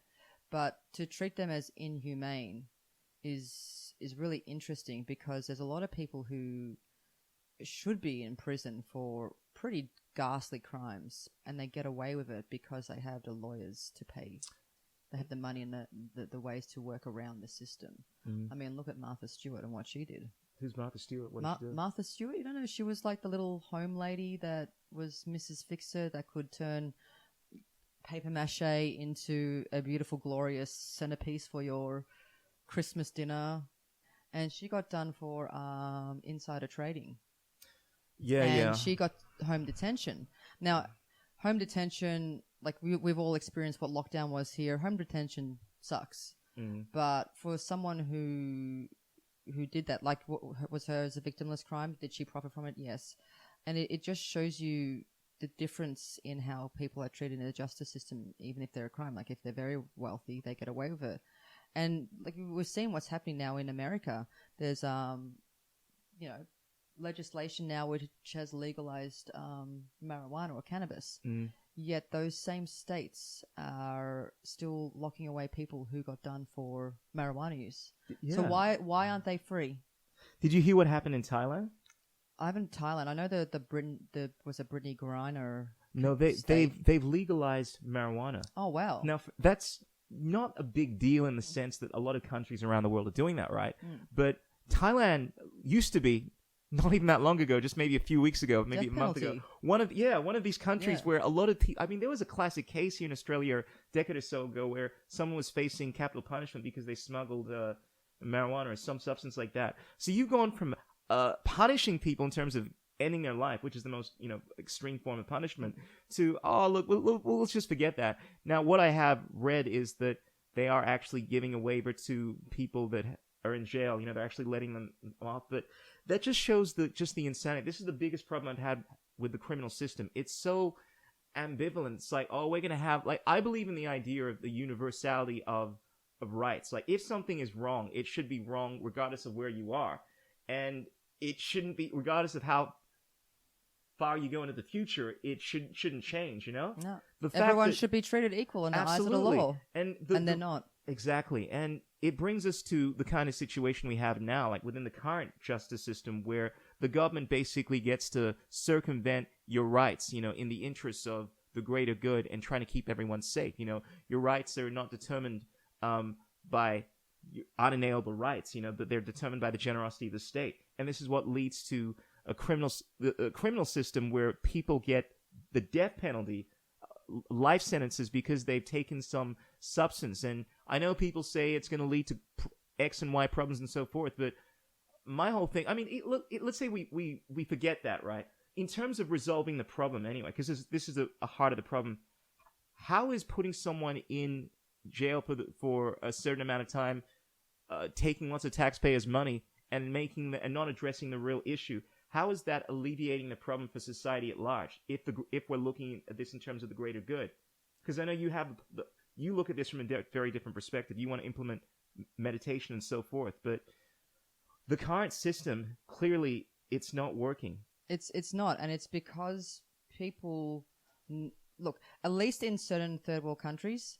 But to treat them as inhumane is really interesting, because there's a lot of people who should be in prison for pretty ghastly crimes, and they get away with it because they have the lawyers to pay. They have the money and the ways to work around the system. I mean, look at Martha Stewart and what she did. Who's Martha Stewart? What did she do? Martha Stewart, you don't know, she was like the little home lady that was Mrs. Fixer that could turn paper mache into a beautiful, glorious centerpiece for your Christmas dinner. And she got done for insider trading. And she got home detention. Now, home detention, like we've all experienced what lockdown was here. Home detention sucks. But for someone who did that, like, was hers a victimless crime? Did she profit from it? Yes. And it just shows you the difference in how people are treated in the justice system, even if they're a crime. Like, if they're very wealthy, they get away with it. And like we're seeing what's happening now in America. There's legislation now which has legalized marijuana or cannabis. Yet those same states are still locking away people who got done for marijuana use. Yeah. So why aren't they free? Did you hear what happened in Thailand? I haven't Thailand. I know was a Brittany Griner. No, they've legalized marijuana. Oh wow! Now that's not a big deal in the sense that a lot of countries around the world are doing that, right? But Thailand used to be, not even that long ago, just maybe a few weeks ago, maybe Death a month penalty. ago. One of these countries where a lot of people, I mean, there was a classic case here in Australia a decade or so ago where someone was facing capital punishment because they smuggled marijuana or some substance like that. So you've gone from punishing people in terms of ending their life, which is the most extreme form of punishment, to let's just forget that. Now, what I have read is that they are actually giving a waiver to people that are in jail. They're actually letting them off, but that just shows the insanity. This is the biggest problem I've had with the criminal system. It's so ambivalent. It's like, we're gonna have, like, I believe in the idea of the universality of rights. Like, if something is wrong, it should be wrong regardless of where you are, and it shouldn't be regardless of how far you go into the future. It shouldn't change. No, everyone should be treated equal in the eyes of the law, and they're not. Exactly. And it brings us to the kind of situation we have now, like within the current justice system, where the government basically gets to circumvent your rights, in the interests of the greater good and trying to keep everyone safe. Your rights are not determined by your unalienable rights, but they're determined by the generosity of the state. And this is what leads to a criminal system where people get the death penalty, life sentences, because they've taken some substance. And I know people say it's going to lead to X and Y problems and so forth, but my whole thing, let's say we forget that, right? In terms of resolving the problem anyway, because this is a heart of the problem, how is putting someone in jail for a certain amount of time, taking lots of taxpayers' money and not addressing the real issue, how is that alleviating the problem for society at large? If we're looking at this in terms of the greater good, because I know you look at this from a very different perspective. You want to implement meditation and so forth, but the current system, clearly, it's not working. It's not, and it's because people look. At least in certain third world countries,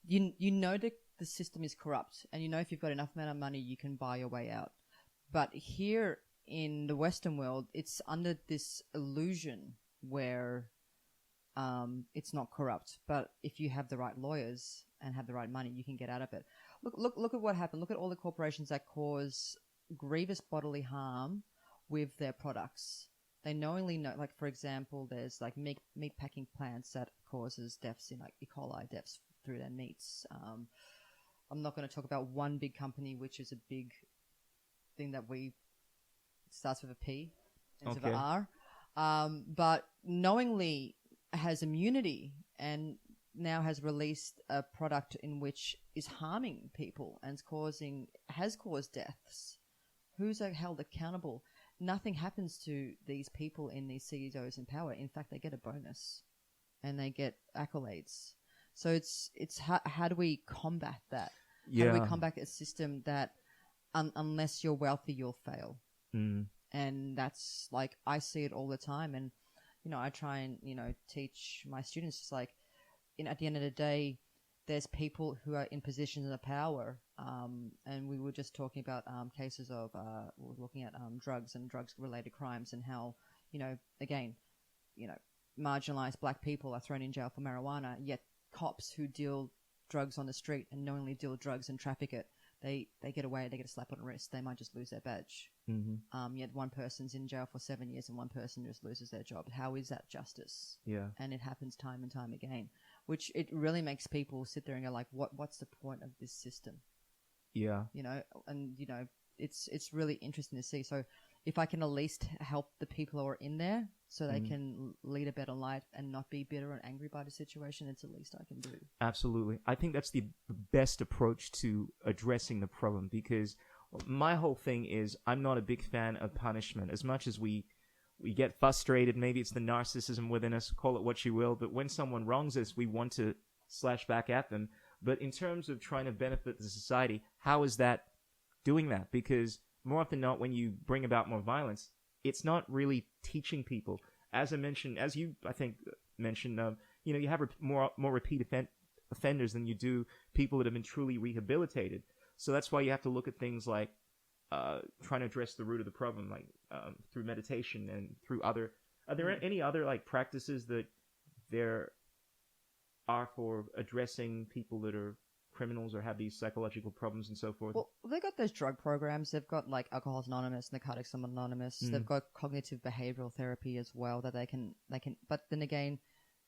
you know that the system is corrupt, and if you've got enough amount of money, you can buy your way out. But here in the Western world, it's under this illusion where it's not corrupt. But if you have the right lawyers and have the right money, you can get out of it. Look at what happened. Look at all the corporations that cause grievous bodily harm with their products. They knowingly know, like, for example, there's like meat packing plants that causes deaths in like E. coli deaths through their meats. I'm not going to talk about one big company, which is a big thing that starts with a P instead of an R, but knowingly has immunity and now has released a product in which is harming people and has caused deaths. Who's held accountable? Nothing happens to these people in these CEOs in power. In fact, they get a bonus and they get accolades. So it's how do we combat that? Yeah. How do we combat a system that unless you're wealthy, you'll fail? Mm. And that's like, I see it all the time. And, I try and, teach my students, it's like, at the end of the day, there's people who are in positions of power. And we were just talking about cases of, we were looking at drugs and drugs-related crimes and how, again, marginalized black people are thrown in jail for marijuana, yet cops who deal drugs on the street and knowingly deal drugs and traffic it, they get away, they get a slap on the wrist, they might just lose their badge. Mm-hmm. Yet one person's in jail for 7 years and one person just loses their job. How is that justice? Yeah. And it happens time and time again, which it really makes people sit there and go like, what's the point of this system? Yeah. It's really interesting to see. So if I can at least help the people who are in there so they can lead a better life and not be bitter and angry by the situation, it's the least I can do. Absolutely. I think that's the best approach to addressing the problem, because my whole thing is I'm not a big fan of punishment. As much as we get frustrated, maybe it's the narcissism within us, call it what you will, but when someone wrongs us, we want to slash back at them. But in terms of trying to benefit the society, how is that doing that? Because more often than not, when you bring about more violence, it's not really teaching people. As I mentioned, as you, I think, mentioned, you have more repeat offenders than you do people that have been truly rehabilitated. So that's why you have to look at things like trying to address the root of the problem, like through meditation and through other. Are there any other like practices that there are for addressing people that are criminals or have these psychological problems and so forth? Well, they've got those drug programs. They've got like Alcoholics Anonymous, Narcotics Anonymous. They've got cognitive behavioral therapy as well that they can. But then again,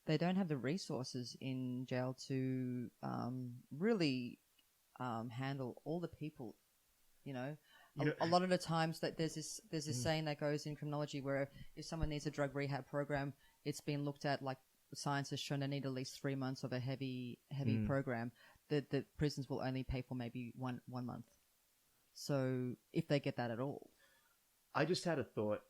they don't have the resources in jail to really handle all the people. A lot of the times that there's this saying that goes in criminology where if someone needs a drug rehab program, it's been looked at like science has shown they need at least 3 months of a heavy program. The prisons will only pay for maybe one month. So if they get that at all. I just had a thought.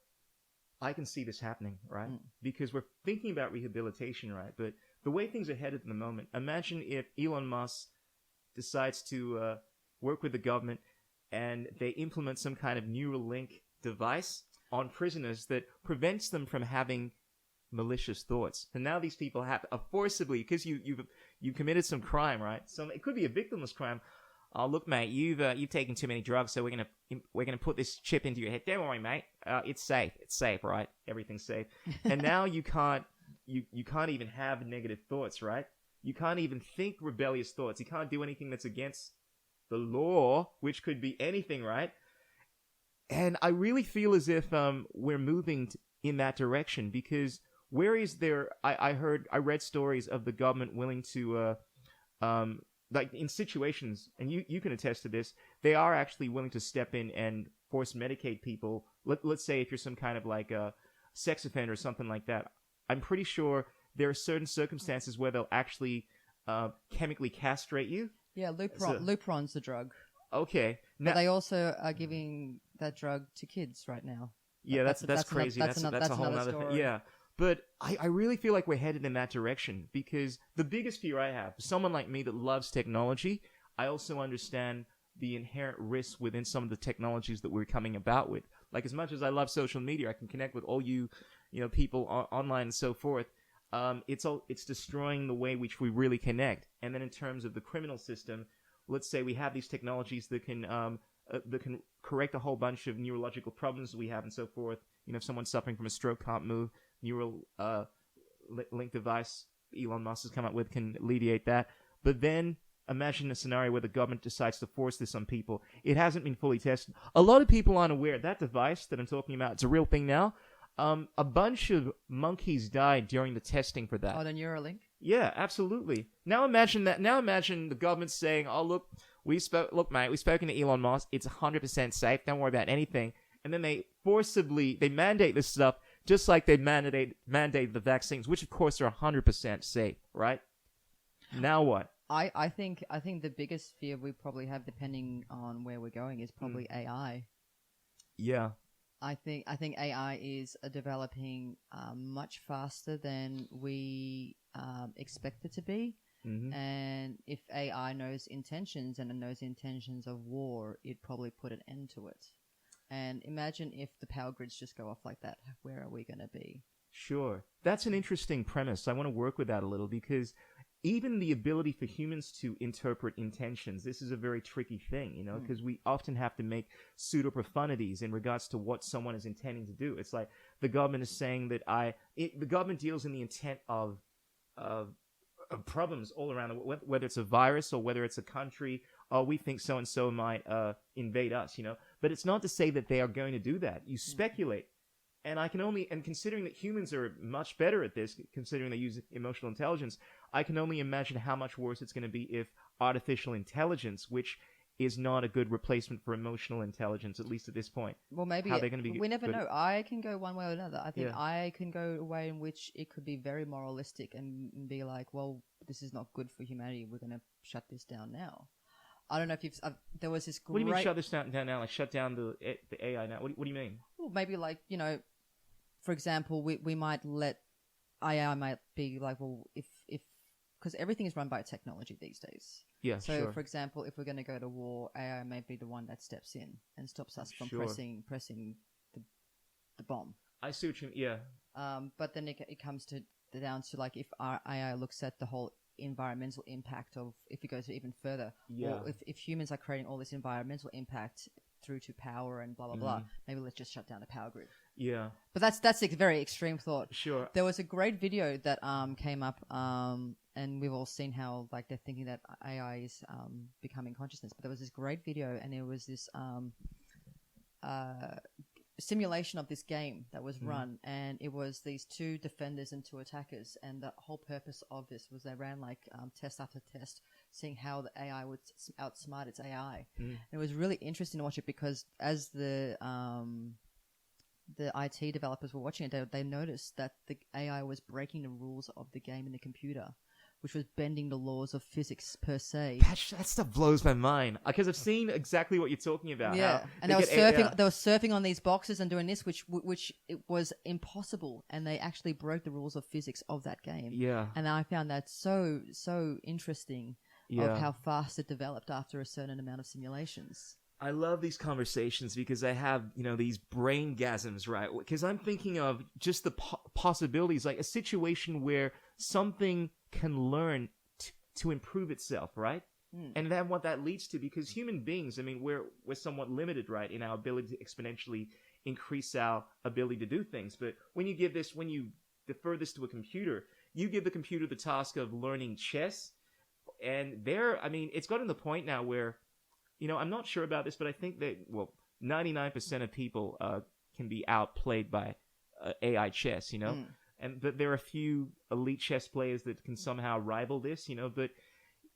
I can see this happening, right? Because we're thinking about rehabilitation, right? But the way things are headed at the moment, imagine if Elon Musk decides to work with the government and they implement some kind of neural link device on prisoners that prevents them from having malicious thoughts. And now these people have forcibly, because you've committed some crime, right? So it could be a victimless crime. Oh, look, mate, you've taken too many drugs, so we're gonna put this chip into your head. Don't worry, mate. It's safe. It's safe, right? Everything's safe. And now you can't even have negative thoughts, right? You can't even think rebellious thoughts. You can't do anything that's against the law, which could be anything, right? And I really feel as if we're moving in that direction, because where is there? I read stories of the government willing to like in situations, and you can attest to this, they are actually willing to step in and force medicate people. Let's say if you're some kind of like a sex offender or something like that. I'm pretty sure there are certain circumstances where they'll actually chemically castrate you. Yeah, Lupron's the drug. Okay. But they also are giving that drug to kids right now. Yeah, that's crazy. That's a whole other thing. Yeah. But I really feel like we're headed in that direction, because the biggest fear I have, someone like me that loves technology, I also understand the inherent risks within some of the technologies that we're coming about with. Like, as much as I love social media, I can connect with all you people online and so forth. It's destroying the way which we really connect. And then in terms of the criminal system, let's say we have these technologies that can correct a whole bunch of neurological problems we have and so forth. If someone's suffering from a stroke, can't move, neural link device Elon Musk has come up with can alleviate that. But then imagine a scenario where the government decides to force this on people. It hasn't been fully tested. A lot of people aren't aware that device that I'm talking about, it's a real thing now. A bunch of monkeys died during the testing for that. Oh, the Neuralink? Yeah, absolutely. Now imagine that. Now imagine the government saying, "Oh, look, mate, we've spoken to Elon Musk. It's 100% safe. Don't worry about anything." And then they mandate this stuff, just like they mandate the vaccines, which of course are 100% safe, right? Now what? I think the biggest fear we probably have, depending on where we're going, is probably AI. Yeah. I think AI is developing much faster than we expect it to be. Mm-hmm. And if AI knows intentions and it knows intentions of war, it'd probably put an end to it. And imagine if the power grids just go off like that. Where are we going to be? Sure. That's an interesting premise. I want to work with that a little, because even the ability for humans to interpret intentions, this is a very tricky thing, because we often have to make pseudo-profundities in regards to what someone is intending to do. It's like the government is saying that the government deals in the intent of problems all around, whether it's a virus or whether it's a country. Oh, we think so-and-so might invade us, But it's not to say that they are going to do that. You speculate. And considering that humans are much better at this, considering they use emotional intelligence, I can only imagine how much worse it's going to be if artificial intelligence, which is not a good replacement for emotional intelligence, at least at this point. Well, maybe how they're going to be. We never know. I can go one way or another. I think I can go a way in which it could be very moralistic and be like, well, this is not good for humanity. We're going to shut this down now. I don't know if there was this great... What do you mean shut this down now? Like shut down the AI now? What do you mean? Well, maybe like, for example, we might let AI might be like, well, if because everything is run by technology these days. Yeah, so, sure. for example, if we're going to go to war, AI may be the one that steps in and stops us from pressing the bomb. I see what you mean. Yeah. But then it comes down to like if our AI looks at the whole environmental impact of, if it goes even further, or if humans are creating all this environmental impact through to power and blah blah blah, maybe let's just shut down the power grid. Yeah, but that's a very extreme thought. Sure. There was a great video that came up, and we've all seen how like they're thinking that AI is becoming consciousness. But there was this great video, and there was this simulation of this game that was run, and it was these two defenders and two attackers, and the whole purpose of this was they ran like test after test, seeing how the AI would outsmart its AI. And it was really interesting to watch it, because as the IT developers were watching it, they noticed that the AI was breaking the rules of the game in the computer, which was bending the laws of physics per se. That stuff blows my mind, because I've seen exactly what you're talking about. Yeah, and they were surfing on these boxes and doing this, which it was impossible, and they actually broke the rules of physics of that game. Yeah, and I found that so interesting of how fast it developed after a certain amount of simulations. I love these conversations because I have, these brain gasms, right? Because I'm thinking of just the possibilities, like a situation where something can learn to improve itself, right? And then what that leads to, because human beings, I mean, we're somewhat limited, right, in our ability to exponentially increase our ability to do things. But when you defer this to a computer, you give the computer the task of learning chess, and it's gotten to the point now where, I'm not sure about this, but I think that 99% of people can be outplayed by AI chess, but there are a few elite chess players that can somehow rival this, but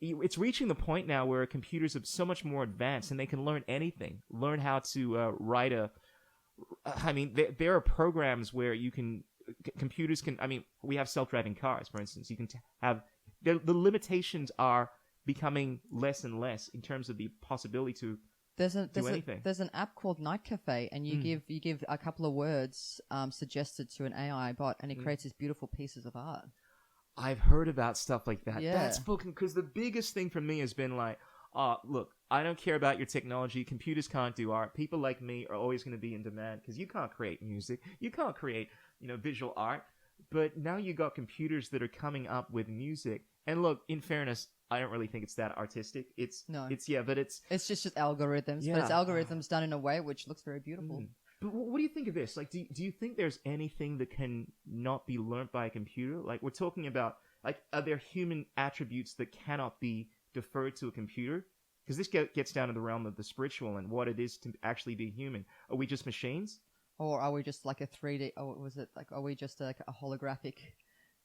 it's reaching the point now where computers are so much more advanced and they can learn anything, learn how to write there are programs where computers can, we have self-driving cars, for instance. You can have, the limitations are becoming less and less in terms of the possibility to do anything. There's an app called Night Cafe, and you give a couple of words suggested to an AI bot, and it creates these beautiful pieces of art. I've heard about stuff like that. Yeah. That's fucking, because the biggest thing for me has been like, look, I don't care about your technology. Computers can't do art. People like me are always going to be in demand because you can't create music. You can't create, visual art. But now you got computers that are coming up with music. And look, in fairness, I don't really think it's that artistic. It's just algorithms. Yeah. But it's algorithms done in a way which looks very beautiful. But what do you think of this? Like, do you think there's anything that can not be learned by a computer? Like, we're talking about, like, are there human attributes that cannot be deferred to a computer? Because this gets down to the realm of the spiritual and what it is to actually be human. Are we just machines? Or are we just like a 3D? Or was it like, are we just like a holographic,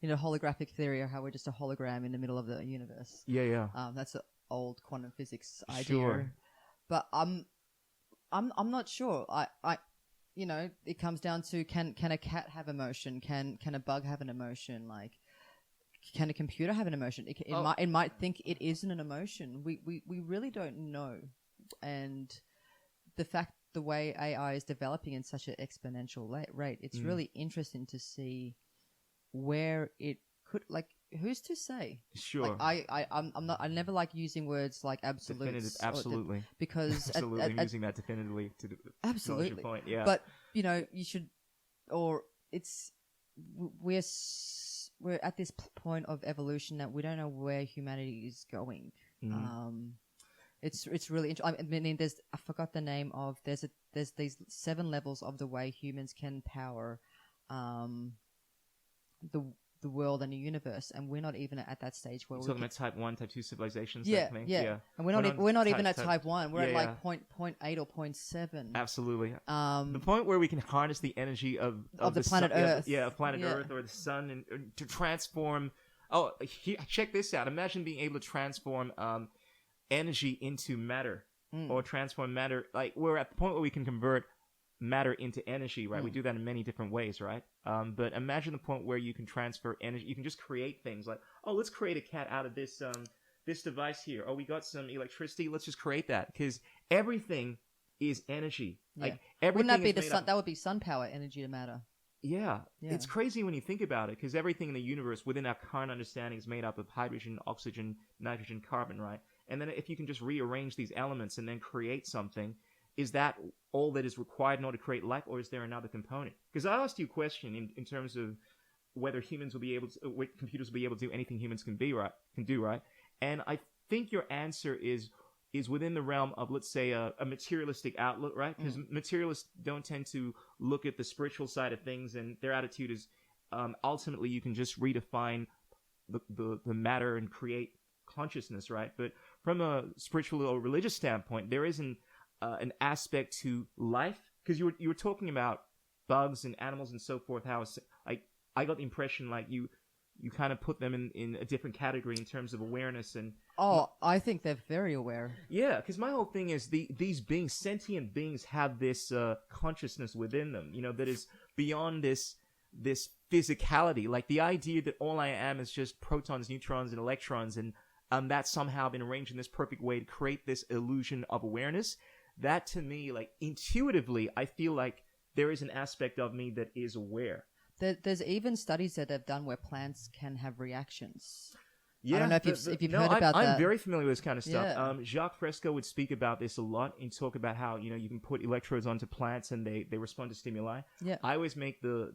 holographic theory, or how we're just a hologram in the middle of the universe? Yeah. That's an old quantum physics idea. Sure. But I'm not sure. It comes down to can a cat have emotion? Can a bug have an emotion? Like, can a computer have an emotion? It might think it isn't an emotion. We really don't know. And the way AI is developing in such an exponential rate, it's really interesting to see where it could, like, who's to say? Sure. Like, I never like using words like absolutes. Definitive, absolutely. Because absolutely, I'm using that definitively to absolutely your point. Yeah. But you should, or we're at this point of evolution that we don't know where humanity is going. It's really interesting. I forgot the name of. There's these 7 levels of the way humans can power, the world and the universe, and we're not even at that stage where we're talking about type 1, type 2 civilizations. Yeah. And we're not even at type 1. We're at like 0.8 or 0.7. Absolutely. The point where we can harness the energy of the planet Earth. Planet Earth or the sun, and to transform. Oh, check this out! Imagine being able to transform energy into matter, or transform matter. Like, we're at the point where we can convert matter into energy, right? We do that in many different ways, right? But imagine the point where you can transfer energy. You can just create things like, let's create a cat out of this this device here. We got some electricity. Let's just create that, because everything is energy. Yeah. Like, everything. Wouldn't that be the sun? That would be sun power, energy to matter. Yeah. It's crazy when you think about it, because everything in the universe within our current understanding is made up of hydrogen, oxygen, nitrogen, carbon, right? And then if you can just rearrange these elements and then create something, is that all that is required in order to create life, or is there another component? Because I asked you a question in terms of whether computers will be able to do anything humans can do, right? And I think your answer is within the realm of, let's say, a materialistic outlook, right? Because materialists don't tend to look at the spiritual side of things, and their attitude is ultimately you can just redefine the matter and create consciousness, right? But from a spiritual or religious standpoint, there is an aspect to life, because you were talking about bugs and animals and so forth. How I got the impression like you kind of put them in a different category in terms of awareness and. I think they're very aware. Yeah, because my whole thing is these beings, sentient beings, have this consciousness within them, that is beyond this physicality. Like, the idea that all I am is just protons, neutrons, and electrons, and that's somehow been arranged in this perfect way to create this illusion of awareness. That, to me, like, intuitively, I feel like there is an aspect of me that is aware. There's even studies that they've done where plants can have reactions. Yeah, I don't know if you've heard about that. I'm very familiar with this kind of stuff. Yeah. Jacques Fresco would speak about this a lot and talk about how you can put electrodes onto plants and they respond to stimuli. Yeah. I always make the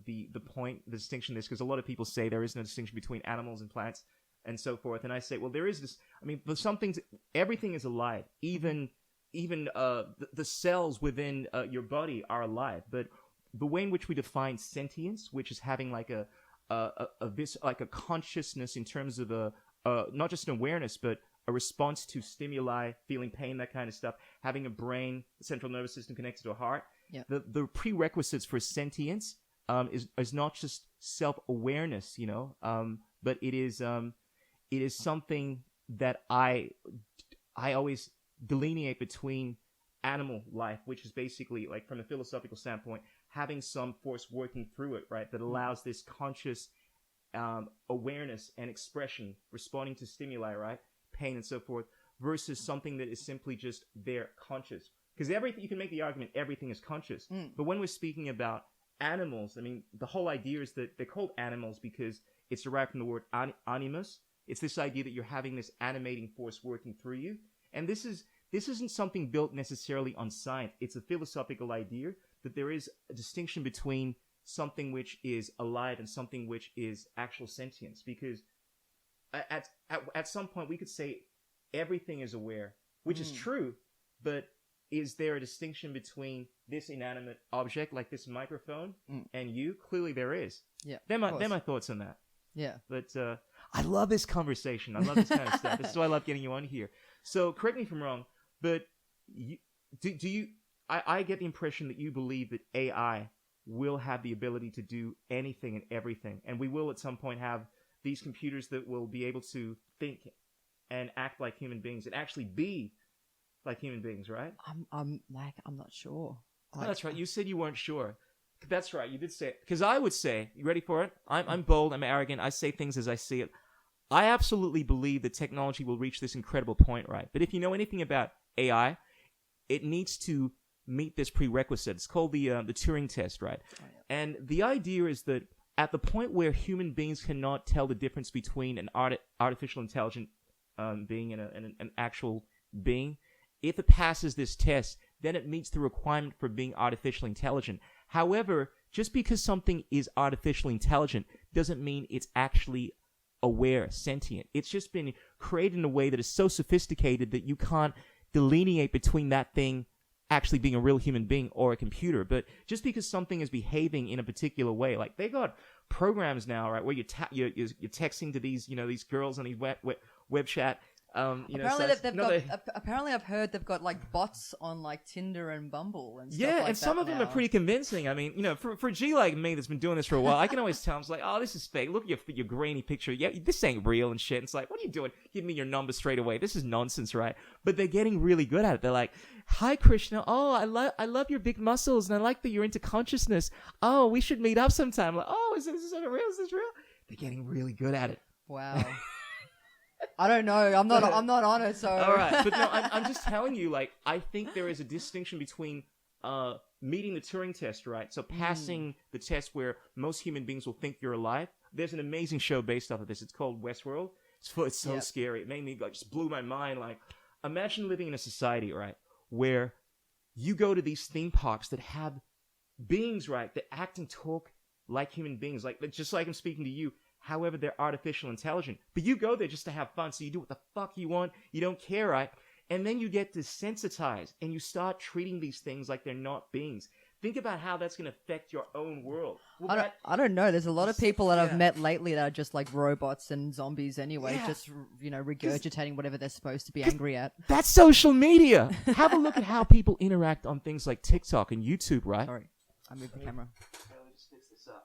point, the distinction this because a lot of people say there is no distinction between animals and plants and so forth, and I say, well, there is this. I mean, but some things, everything is alive. Even the cells within your body are alive. But the way in which we define sentience, which is having like a consciousness in terms of not just an awareness, but a response to stimuli, feeling pain, that kind of stuff, having a brain, central nervous system connected to a heart. Yeah. The prerequisites for sentience is not just self-awareness, but it is something that I always delineate between animal life, which is basically, like, from a philosophical standpoint, having some force working through it, right, that allows this conscious awareness and expression, responding to stimuli, right, pain and so forth, versus something that is simply just there, conscious. Because everything, you can make the argument everything is conscious. But when we're speaking about animals, I mean, the whole idea is that they're called animals because it's derived from the word animus. It's this idea that you're having this animating force working through you. And this isn't something built necessarily on science. It's a philosophical idea that there is a distinction between something which is alive and something which is actual sentience. Because at some point we could say everything is aware, which is true, but is there a distinction between this inanimate object, like this microphone, and you? Clearly there is. Yeah. They're my thoughts on that. Yeah. But I love this conversation. I love this kind of stuff. This is why I love getting you on here. So correct me if I'm wrong, but I get the impression that you believe that AI will have the ability to do anything and everything, and we will at some point have these computers that will be able to think and act like human beings and actually be like human beings, right? I'm not sure. Oh, that's right. You said you weren't sure. That's right. You did say it. Because I would say, you ready for it? I'm bold. I'm arrogant. I say things as I see it. I absolutely believe that technology will reach this incredible point, right? But if you know anything about AI, it needs to meet this prerequisite. It's called the Turing test, right? Oh, yeah. And the idea is that at the point where human beings cannot tell the difference between an artificial intelligent being and an actual being, if it passes this test, then it meets the requirement for being artificially intelligent. However, just because something is artificially intelligent doesn't mean it's actually aware, sentient. It's just been created in a way that is so sophisticated that you can't delineate between that thing actually being a real human being or a computer. But just because something is behaving in a particular way, like they got programs now, right, where you're texting to these these girls on these web chat. Apparently, I've heard they've got like bots on like Tinder and Bumble and stuff like that. Yeah, and some of them are pretty convincing. I mean, for a G like me that's been doing this for a while, I can always tell. I'm just like, oh, this is fake. Look at your grainy picture. Yeah, this ain't real and shit. And it's like, what are you doing? Give me your number straight away. This is nonsense, right? But they're getting really good at it. They're like, hi, Krishna. Oh, I love your big muscles, and I like that you're into consciousness. Oh, we should meet up sometime. I'm like, oh, is this real? Is this real? They're getting really good at it. Wow. I don't know. I'm not on it. So all right, but no, I'm just telling you. Like, I think there is a distinction between meeting the Turing test, right? So passing the test where most human beings will think you're alive. There's an amazing show based off of this. It's called Westworld. It's so scary. It made me just blew my mind. Like, imagine living in a society, right, where you go to these theme parks that have beings, right, that act and talk like human beings, like just like I'm speaking to you. However, they're artificial intelligent. But you go there just to have fun, so you do what the fuck you want. You don't care, right? And then you get desensitized, and you start treating these things like they're not beings. Think about how that's going to affect your own world. Well, I don't know. There's a lot of people that I've met lately that are just like robots and zombies anyway, just regurgitating whatever they're supposed to be angry at. That's social media. Have a look at how people interact on things like TikTok and YouTube, right? Sorry, I moved the camera.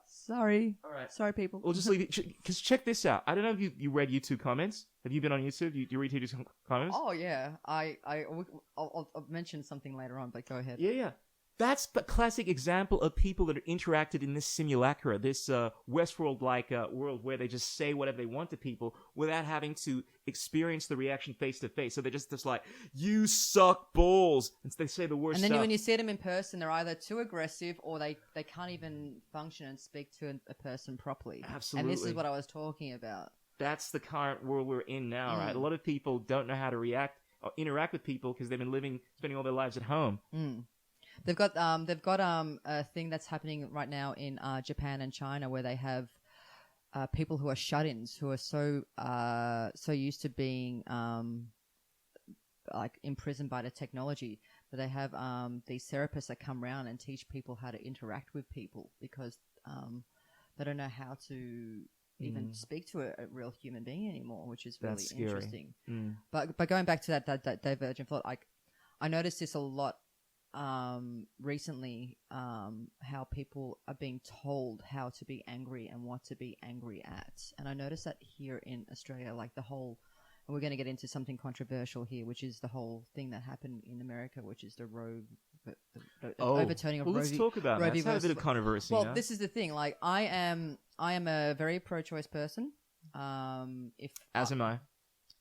Sorry. All right. Sorry, people. We'll just leave it. Because check this out. I don't know if you read YouTube comments. Have you been on YouTube? Do you read YouTube comments? Oh, yeah. I'll mention something later on, but go ahead. Yeah. That's the classic example of people that are interacted in this simulacra, this Westworld-like world where they just say whatever they want to people without having to experience the reaction face to face. So they're just like, you suck balls. And they say the worst stuff. And then when you see them in person, they're either too aggressive or they can't even function and speak to a person properly. Absolutely. And this is what I was talking about. that's the current world we're in now, right? A lot of people don't know how to react or interact with people because they've been spending all their lives at home. They've got a thing that's happening right now in Japan and China where they have people who are shut-ins who are so used to being like imprisoned by the technology that they have these therapists that come around and teach people how to interact with people because they don't know how to even speak to a real human being anymore, which is really interesting. But going back to that divergent thought, I noticed this a lot recently, how people are being told how to be angry and what to be angry at. And I noticed that here in Australia, like the whole, and we're going to get into something controversial here, which is the whole thing that happened in America, which is the overturning of Roe. Let's talk about that. Let's have a bit of controversy. Well, this is the thing. Like, I am a very pro-choice person. As am I.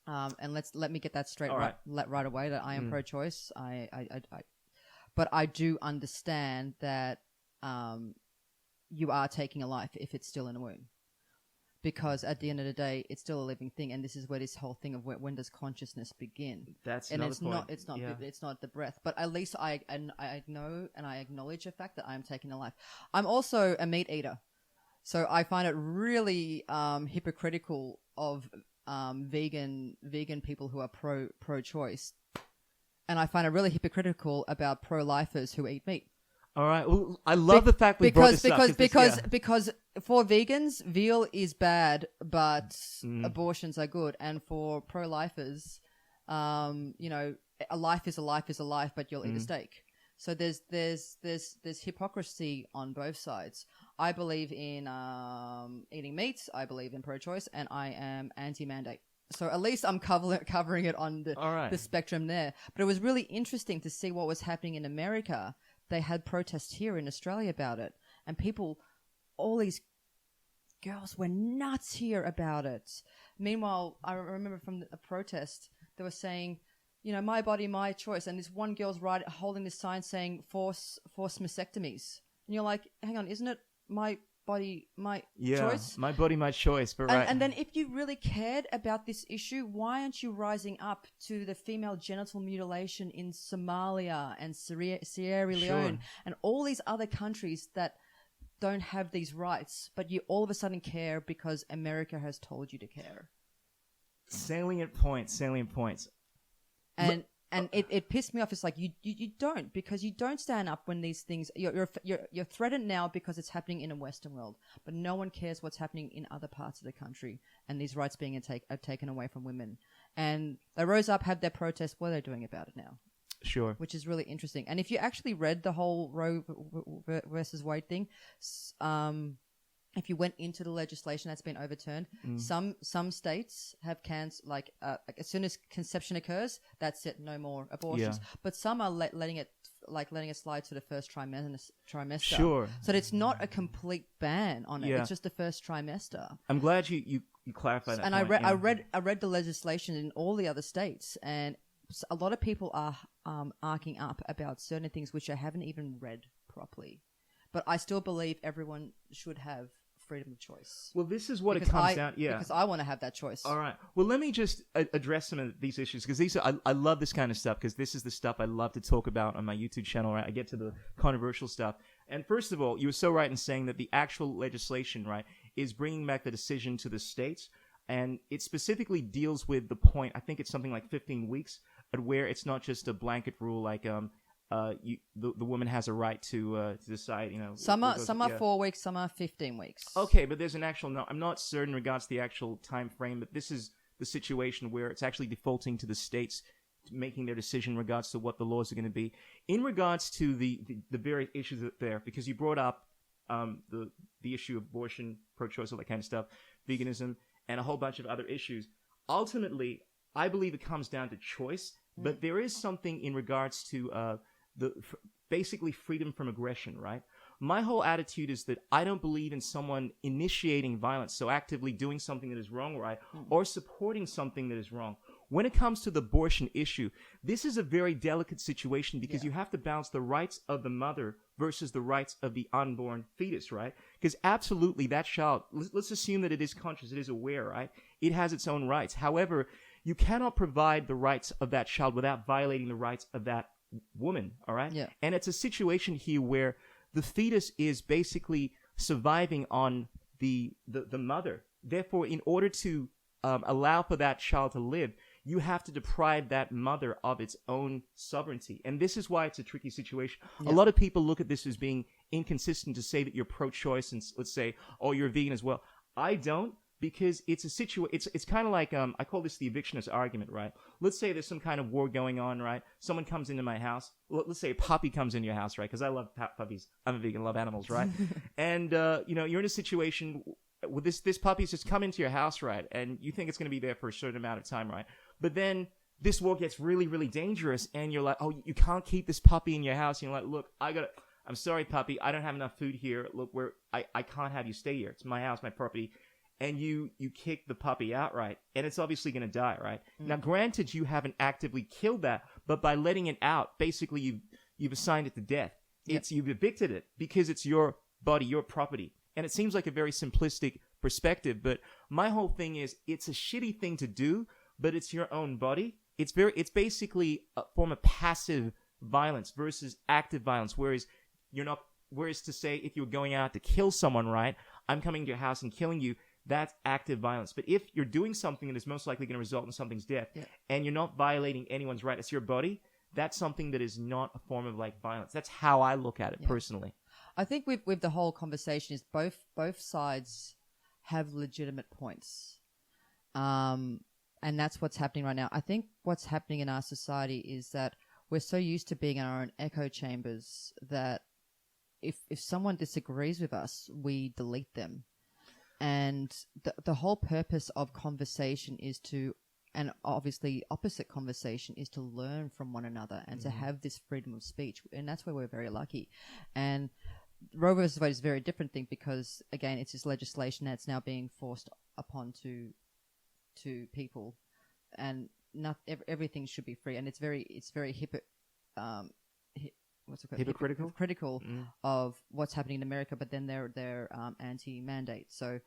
And let me get that straight All right away that I am pro-choice. But I do understand that you are taking a life if it's still in a womb, because at the end of the day, it's still a living thing, and this is where this whole thing of when does consciousness begin? That's and another it's point. It's not the breath, but at least I know and I acknowledge the fact that I am taking a life. I'm also a meat eater, so I find it really hypocritical of vegan people who are pro-choice. And I find it really hypocritical about pro-lifers who eat meat. All right. Well, I love the fact we brought this up. Because for vegans, veal is bad, but abortions are good. And for pro-lifers, a life is a life, but you'll eat a steak. So there's hypocrisy on both sides. I believe in eating meat. I believe in pro-choice, and I am anti-mandate. So at least I'm covering it on the spectrum there. But it was really interesting to see what was happening in America. They had protests here in Australia about it. And all these girls were nuts here about it. Meanwhile, I remember from a protest, they were saying, my body, my choice. And this one girl's holding this sign saying force mastectomies. And you're like, hang on, isn't it my body, my choice? My body, my choice. But and then if you really cared about this issue, why aren't you rising up to the female genital mutilation in Somalia and Sierra Leone and all these other countries that don't have these rights, but you all of a sudden care because America has told you to care? Salient points. And it pissed me off. It's like you don't, because you don't stand up when these things you're threatened now because it's happening in a Western world, but no one cares what's happening in other parts of the country and these rights being taken away from women. And they rose up, had their protest. What are they doing about it now? Sure. Which is really interesting. And if you actually read the whole Roe versus Wade thing, if you went into the legislation that's been overturned, some states have like as soon as conception occurs, that's it, no more abortions. But some are letting it slide to the first trimester. Sure. So it's not a complete ban on it. It's just the first trimester. I'm glad you clarified that. And point. I read the legislation in all the other states, and a lot of people are arcing up about certain things which I haven't even read properly. But I still believe everyone should have freedom of choice. Well, this is what it comes down. Yeah, because I want to have that choice. All right. Well, let me just address some of these issues, because I love this kind of stuff, because this is the stuff I love to talk about on my YouTube channel. Right, I get to the controversial stuff. And first of all, you were so right in saying that the actual legislation, right, is bringing back the decision to the states, and it specifically deals with the point. I think it's something like 15 weeks, at where it's not just a blanket rule like the woman has a right to decide. Some are 4 weeks, some are 15 weeks. Okay, but there's an actual. No, I'm not certain in regards to the actual time frame, but this is the situation where it's actually defaulting to the states making their decision in regards to what the laws are going to be. In regards to the various issues there, because you brought up the issue of abortion, pro-choice, all that kind of stuff, veganism, and a whole bunch of other issues. Ultimately, I believe it comes down to choice, but there is something in regards to basically freedom from aggression, right? My whole attitude is that I don't believe in someone initiating violence, so actively doing something that is wrong, right, or supporting something that is wrong. When it comes to the abortion issue, this is a very delicate situation, because you have to balance the rights of the mother versus the rights of the unborn fetus, right? Because absolutely that child, let's assume that it is conscious, it is aware, right? It has its own rights. However, you cannot provide the rights of that child without violating the rights of that woman, all right? Yeah. And it's a situation here where the fetus is basically surviving on the mother. Therefore, in order to allow for that child to live, you have to deprive that mother of its own sovereignty. And this is why it's a tricky situation. Yeah. A lot of people look at this as being inconsistent to say that you're pro-choice and let's say, oh, you're vegan as well. I don't, because it's a it's kind of like, I call this the evictionist argument, right? Let's say there's some kind of war going on, right? Someone comes into my house. Let's say a puppy comes into your house, right? Because I love puppies. I'm a vegan, love animals, right? And, you're in a situation with this puppy's just come into your house, right? And you think it's going to be there for a certain amount of time, right? But then this war gets really, really dangerous, and you're like, oh, you can't keep this puppy in your house. And you're like, look, I'm sorry, puppy, I don't have enough food here. Look, I can't have you stay here. It's my house, my property. And you kick the puppy out, right? And it's obviously going to die, right? Now, granted, you haven't actively killed that, but by letting it out, basically you've assigned it to death. You've evicted it because it's your body, your property. And it seems like a very simplistic perspective, but my whole thing is it's a shitty thing to do, but it's your own body. It's basically a form of passive violence versus active violence, whereas to say if you were going out to kill someone, right? I'm coming to your house and killing you. That's active violence. But if you're doing something that is most likely going to result in something's death, and you're not violating anyone's right, it's your body, that's something that is not a form of like violence. That's how I look at it personally. I think with the whole conversation is both sides have legitimate points. And that's what's happening right now. I think what's happening in our society is that we're so used to being in our own echo chambers that if someone disagrees with us, we delete them. And the whole purpose of conversation is to, and obviously opposite conversation is to learn from one another and to have this freedom of speech. And that's where we're very lucky. And Roe versus Wade is a very different thing because, again, it's this legislation that's now being forced upon to people, and not everything should be free. And it's very hypocritical of what's happening in America, but then they're anti-mandate. So,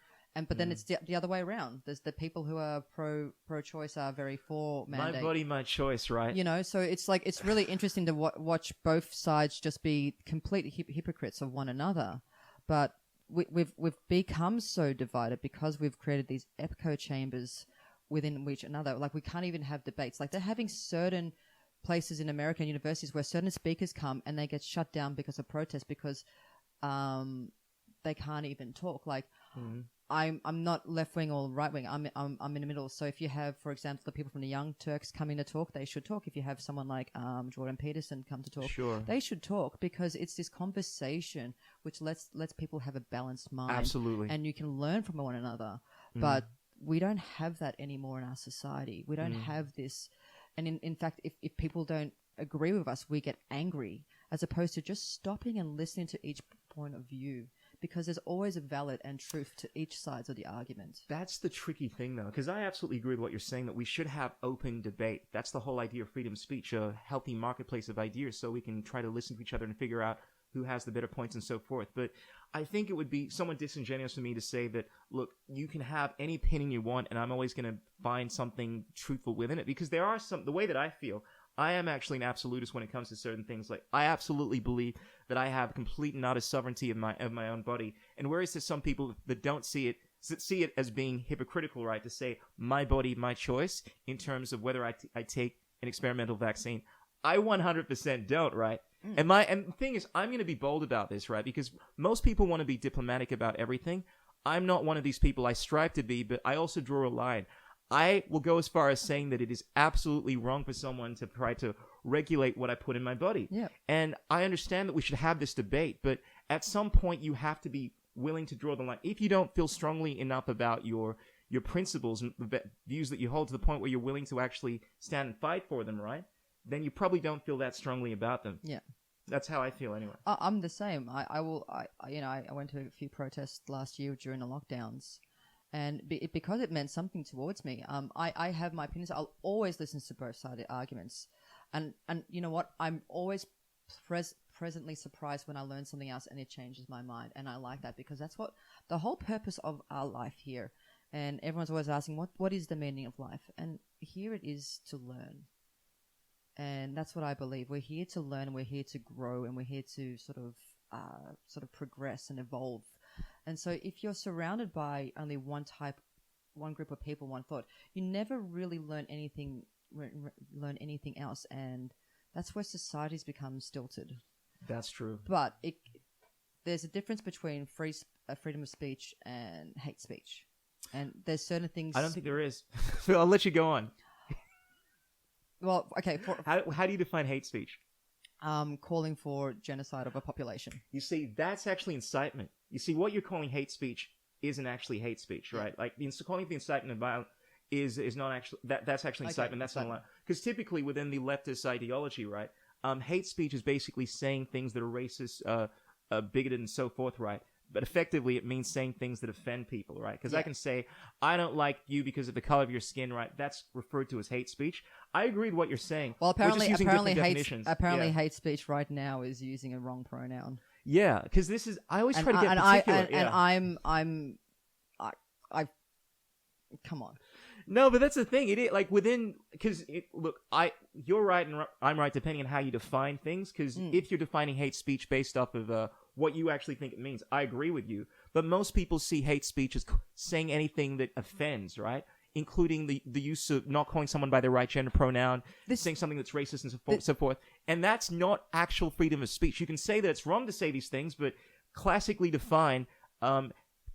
but then it's the other way around. There's the people who are pro-choice are very for mandate. My body, my choice, right? So it's like it's really interesting to watch both sides just be complete hypocrites of one another. But we've become so divided because we've created these echo chambers within each another. Like we can't even have debates. Like they're having certain places in American universities where certain speakers come and they get shut down because of protest because they can't even talk. Like I'm not left wing or right wing. I'm in the middle. So if you have, for example, the people from the Young Turks coming to talk, they should talk. If you have someone like Jordan Peterson come to talk, they should talk because it's this conversation which lets people have a balanced mind. Absolutely. And you can learn from one another. But we don't have that anymore in our society. We don't have this. And in fact, if people don't agree with us, we get angry as opposed to just stopping and listening to each point of view, because there's always a valid and truth to each side of the argument. That's the tricky thing, though, because I absolutely agree with what you're saying, that we should have open debate. That's the whole idea of freedom of speech, a healthy marketplace of ideas, so we can try to listen to each other and figure out who has the better points and so forth. But I think it would be somewhat disingenuous for me to say that, look, you can have any opinion you want, and I'm always going to find something truthful within it, because there are the way that I feel, I am actually an absolutist when it comes to certain things. Like, I absolutely believe that I have complete and utter sovereignty of my own body. And whereas there's some people that don't see it as being hypocritical, right, to say my body, my choice in terms of whether I take an experimental vaccine, I 100% don't, right? And the thing is, I'm going to be bold about this, right? Because most people want to be diplomatic about everything. I'm not one of these people. I strive to be, but I also draw a line. I will go as far as saying that it is absolutely wrong for someone to try to regulate what I put in my body. Yeah. And I understand that we should have this debate, but at some point you have to be willing to draw the line. If you don't feel strongly enough about your principles and the views that you hold to the point where you're willing to actually stand and fight for them, right? Then you probably don't feel that strongly about them. Yeah. That's how I feel anyway. I'm the same. I went to a few protests last year during the lockdowns. And because it meant something towards me, I have my opinions. I'll always listen to both sided arguments. And you know what? I'm always presently surprised when I learn something else and it changes my mind. And I like that because that's what the whole purpose of our life here. And everyone's always asking, what is the meaning of life? And here it is to learn. And that's what I believe. We're here to learn, we're here to grow, and we're here to sort of progress and evolve. And so if you're surrounded by only one group of people, one thought, you never really learn anything else. And that's where societies become stilted. That's true. But there's a difference between freedom of speech and hate speech. And there's certain things... I don't think there is. Phil, I'll let you go on. Well, okay. How do you define hate speech? Calling for genocide of a population. You see, that's actually incitement. You see, what you're calling hate speech isn't actually hate speech, right? Like, calling the incitement of violence is not actually... That's actually incitement. That's not allowed. Because typically within the leftist ideology, right, hate speech is basically saying things that are racist, bigoted, and so forth, right? But effectively, it means saying things that offend people, right? Because I can say, I don't like you because of the color of your skin, right? That's referred to as hate speech. I agree with what you're saying. Well, apparently hate speech right now is using a wrong pronoun. Yeah, because this is... I always try to get particular. Come on. No, but that's the thing. It like within... Because, look, you're right and I'm right depending on how you define things. Because if you're defining hate speech based off of... what you actually think it means. I agree with you. But most people see hate speech as saying anything that offends, right? Including the use of not calling someone by their right gender pronoun, saying something that's racist and so forth. And that's not actual freedom of speech. You can say that it's wrong to say these things, but classically defined,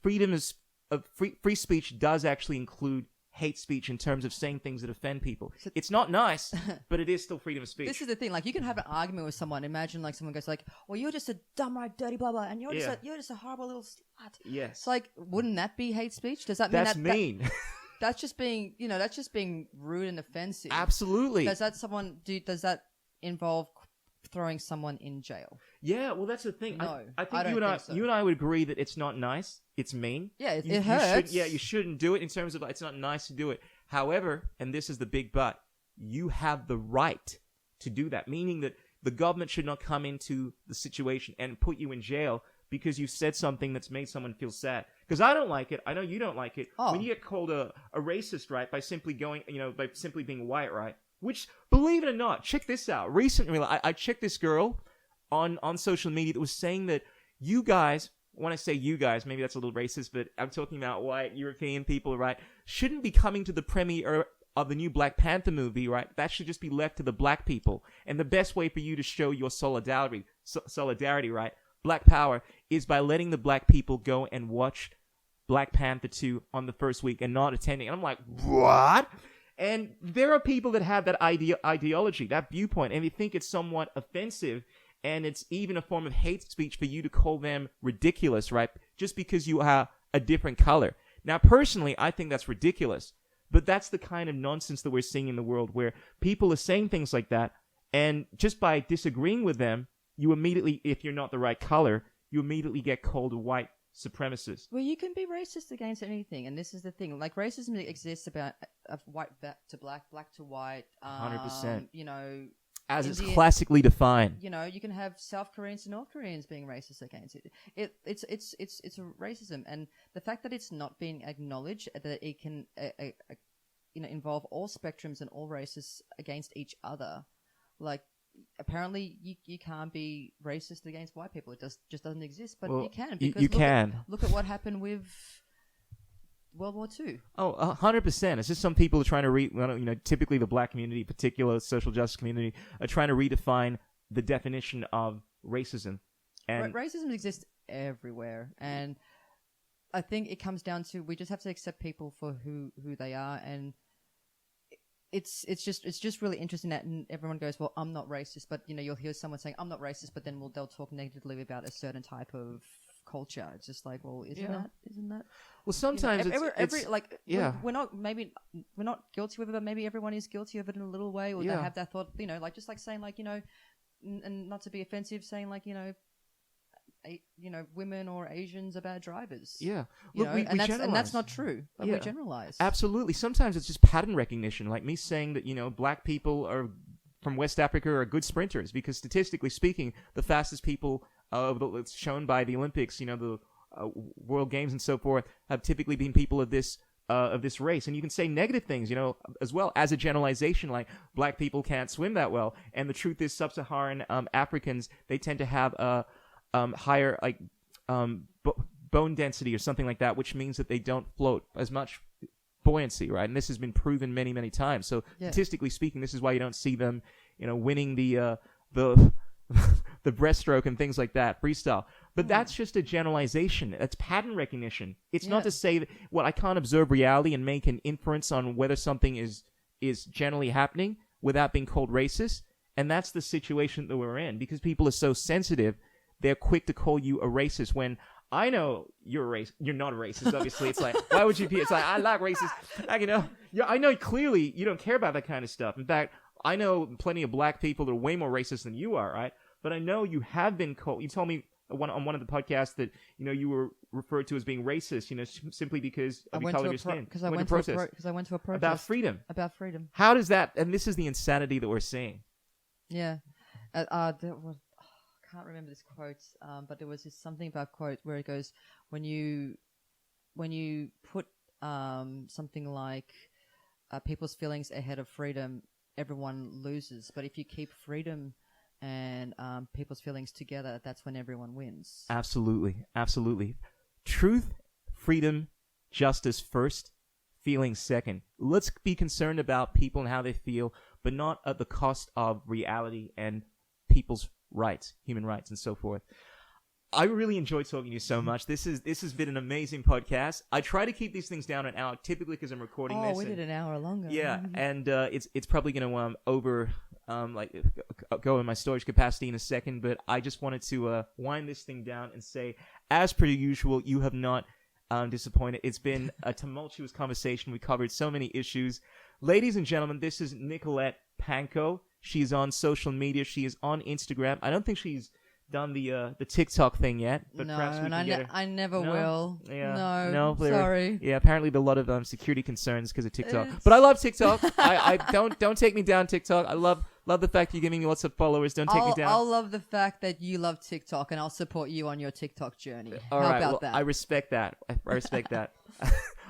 free speech does actually include hate speech in terms of saying things that offend people. It's not nice, but it is still freedom of speech. This is the thing. Like, you can have an argument with someone. Imagine, like, someone goes like, well, you're just a dumb, right, dirty, blah, blah, and you're just a horrible little slut. Yes. It's like, wouldn't that be hate speech? Does that mean that's mean? That's just being, that's just being rude and offensive. Absolutely. Does that involve throwing someone in jail? Yeah, well, that's the thing. No, I think you and I would agree that it's not nice. It's mean. Yeah, it hurts. You shouldn't do it in terms of it's not nice to do it. However, and this is the big but, you have the right to do that, meaning that the government should not come into the situation and put you in jail because you said something that's made someone feel sad. Because I don't like it. I know you don't like it. Oh. When you get called a racist, right, by simply by simply being white, right? Which, believe it or not, check this out. Recently, I checked this girl on social media that was saying that you guys, when I say you guys, maybe that's a little racist, but I'm talking about white European people, right, shouldn't be coming to the premiere of the new Black Panther movie, right? That should just be left to the black people. And the best way for you to show your solidarity, right, Black Power, is by letting the black people go and watch Black Panther 2 on the first week and not attending. And I'm like, what? And there are people that have that ideology, that viewpoint, and they think it's somewhat offensive, and it's even a form of hate speech for you to call them ridiculous, right? Just because you are a different color. Now, personally, I think that's ridiculous, but that's the kind of nonsense that we're seeing in the world where people are saying things like that, and just by disagreeing with them, you immediately, if you're not the right color, you immediately get called a white supremacist. Well, you can be racist against anything, and this is the thing. Like, racism exists about of white to black, black to white. 100%. As it's classically defined. You can have South Koreans and North Koreans being racist against it. It's a racism, and the fact that it's not being acknowledged, that it can involve all spectrums and all races against each other. Like, apparently you can't be racist against white people. It just doesn't exist, but you can. Because look at what happened with World War II. Oh, 100%. It's just some people are trying to typically the black community, particular social justice community, are trying to redefine the definition of racism. And racism exists everywhere, and I think it comes down to we just have to accept people for who they are, and it's just really interesting that everyone goes, well, I'm not racist, but you'll hear someone saying I'm not racist, but then they'll talk negatively about a certain type of culture. It's just like, well, isn't that? Well, sometimes we're not guilty of it, but maybe everyone is guilty of it in a little way, or they have that thought, just like saying and not to be offensive, saying women or Asians are bad drivers. Yeah. Look, and that's not true. But we generalize. Absolutely. Sometimes it's just pattern recognition, like me saying that black people are from West Africa are good sprinters, because statistically speaking, the fastest people it's shown by the Olympics, the World Games and so forth, have typically been people of this race. And you can say negative things, as well as a generalization, like black people can't swim that well. And the truth is, sub-Saharan Africans, they tend to have a higher bone density or something like that, which means that they don't float as much buoyancy, right? And this has been proven many, many times. So statistically speaking, this is why you don't see them, winning the breaststroke and things like that, freestyle. But that's just a generalization. That's pattern recognition. It's not to say that, I can't observe reality and make an inference on whether something is generally happening without being called racist. And that's the situation that we're in, because people are so sensitive. They're quick to call you a racist when I know you're a racist. You're not a racist, obviously. It's like, why would you be? It's like, I like racist. I know clearly you don't care about that kind of stuff. In fact, I know plenty of black people that are way more racist than you are, right? But I know you have been called. You told me on one of the podcasts that you were referred to as being racist, simply because of the color of your skin. Because I went to a protest about freedom. About freedom. How does that? And this is the insanity that we're seeing. Yeah, I can't remember this quote, but there was just something about quote where it goes, when you put something like people's feelings ahead of freedom, everyone loses. But if you keep freedom and people's feelings together, that's when everyone wins. Absolutely. Truth, freedom, justice first, feelings second. Let's be concerned about people and how they feel, but not at the cost of reality and people's rights, human rights, and so forth. I really enjoyed talking to you so much. This has been an amazing podcast. I try to keep these things down an hour, typically because I'm recording this. Oh, we did an hour longer. Yeah, and it's probably going to go in my storage capacity in a second. But I just wanted to wind this thing down and say, as per usual, you have not disappointed. It's been a tumultuous conversation. We covered so many issues. Ladies and gentlemen, this is Nicolette Panko. She's on social media. She is on Instagram. I don't think she's done the TikTok thing yet, but perhaps we can get her. I never will. Yeah. No, sorry. Yeah, apparently there are a lot of security concerns because of TikTok. But I love TikTok. I don't take me down, TikTok. I love the fact you're giving me lots of followers. Don't take me down. I'll love the fact that you love TikTok, and I'll support you on your TikTok journey. How about that? I respect that. I respect that.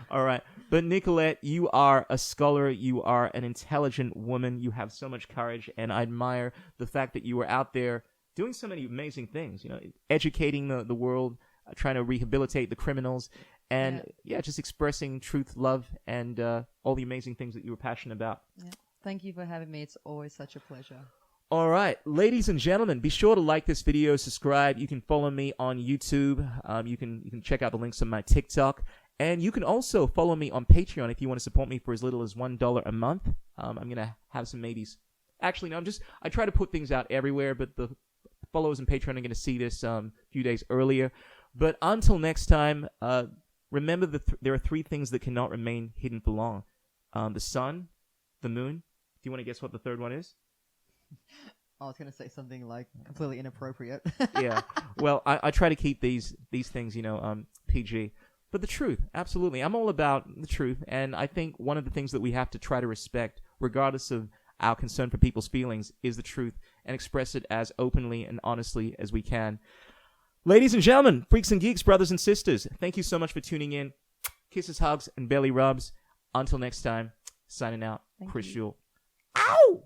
All right. But Nicolette, you are a scholar. You are an intelligent woman. You have so much courage, and I admire the fact that you are out there doing so many amazing things, educating the world, trying to rehabilitate the criminals, and just expressing truth, love, and all the amazing things that you were passionate about. Yeah. Thank you for having me. It's always such a pleasure. All right, ladies and gentlemen, be sure to like this video, subscribe. You can follow me on YouTube. You can check out the links on my TikTok. And you can also follow me on Patreon if you want to support me for as little as $1 a month. I'm going to have some maybes. Actually, no, I try to put things out everywhere, but the followers on Patreon are going to see this a few days earlier. But until next time, remember that there are three things that cannot remain hidden for long. The sun, the moon. Do you want to guess what the third one is? I was going to say something like completely inappropriate. Yeah. Well, I try to keep these things, PG. But the truth, absolutely. I'm all about the truth. And I think one of the things that we have to try to respect, regardless of our concern for people's feelings, is the truth, and express it as openly and honestly as we can. Ladies and gentlemen, freaks and geeks, brothers and sisters, thank you so much for tuning in. Kisses, hugs, and belly rubs. Until next time, signing out, Chris Jewell. Ow!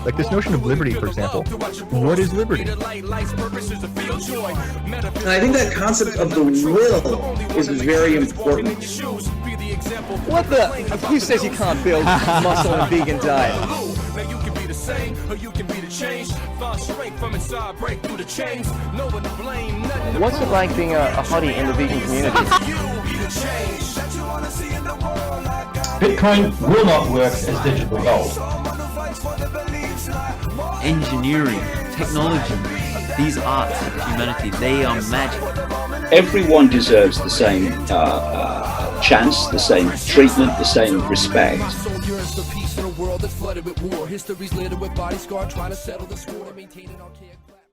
Like this notion of liberty, for example. What is liberty? And I think that concept of the will is very important. What the? Who says you can't build muscle on a vegan diet? What's it like being a hottie in the vegan community? Bitcoin will not work as digital gold. Engineering, technology, these arts of humanity, they are magic. Everyone deserves the same chance, the same treatment, the same respect. History's littered with body scar, trying to settle the score and maintain an archaic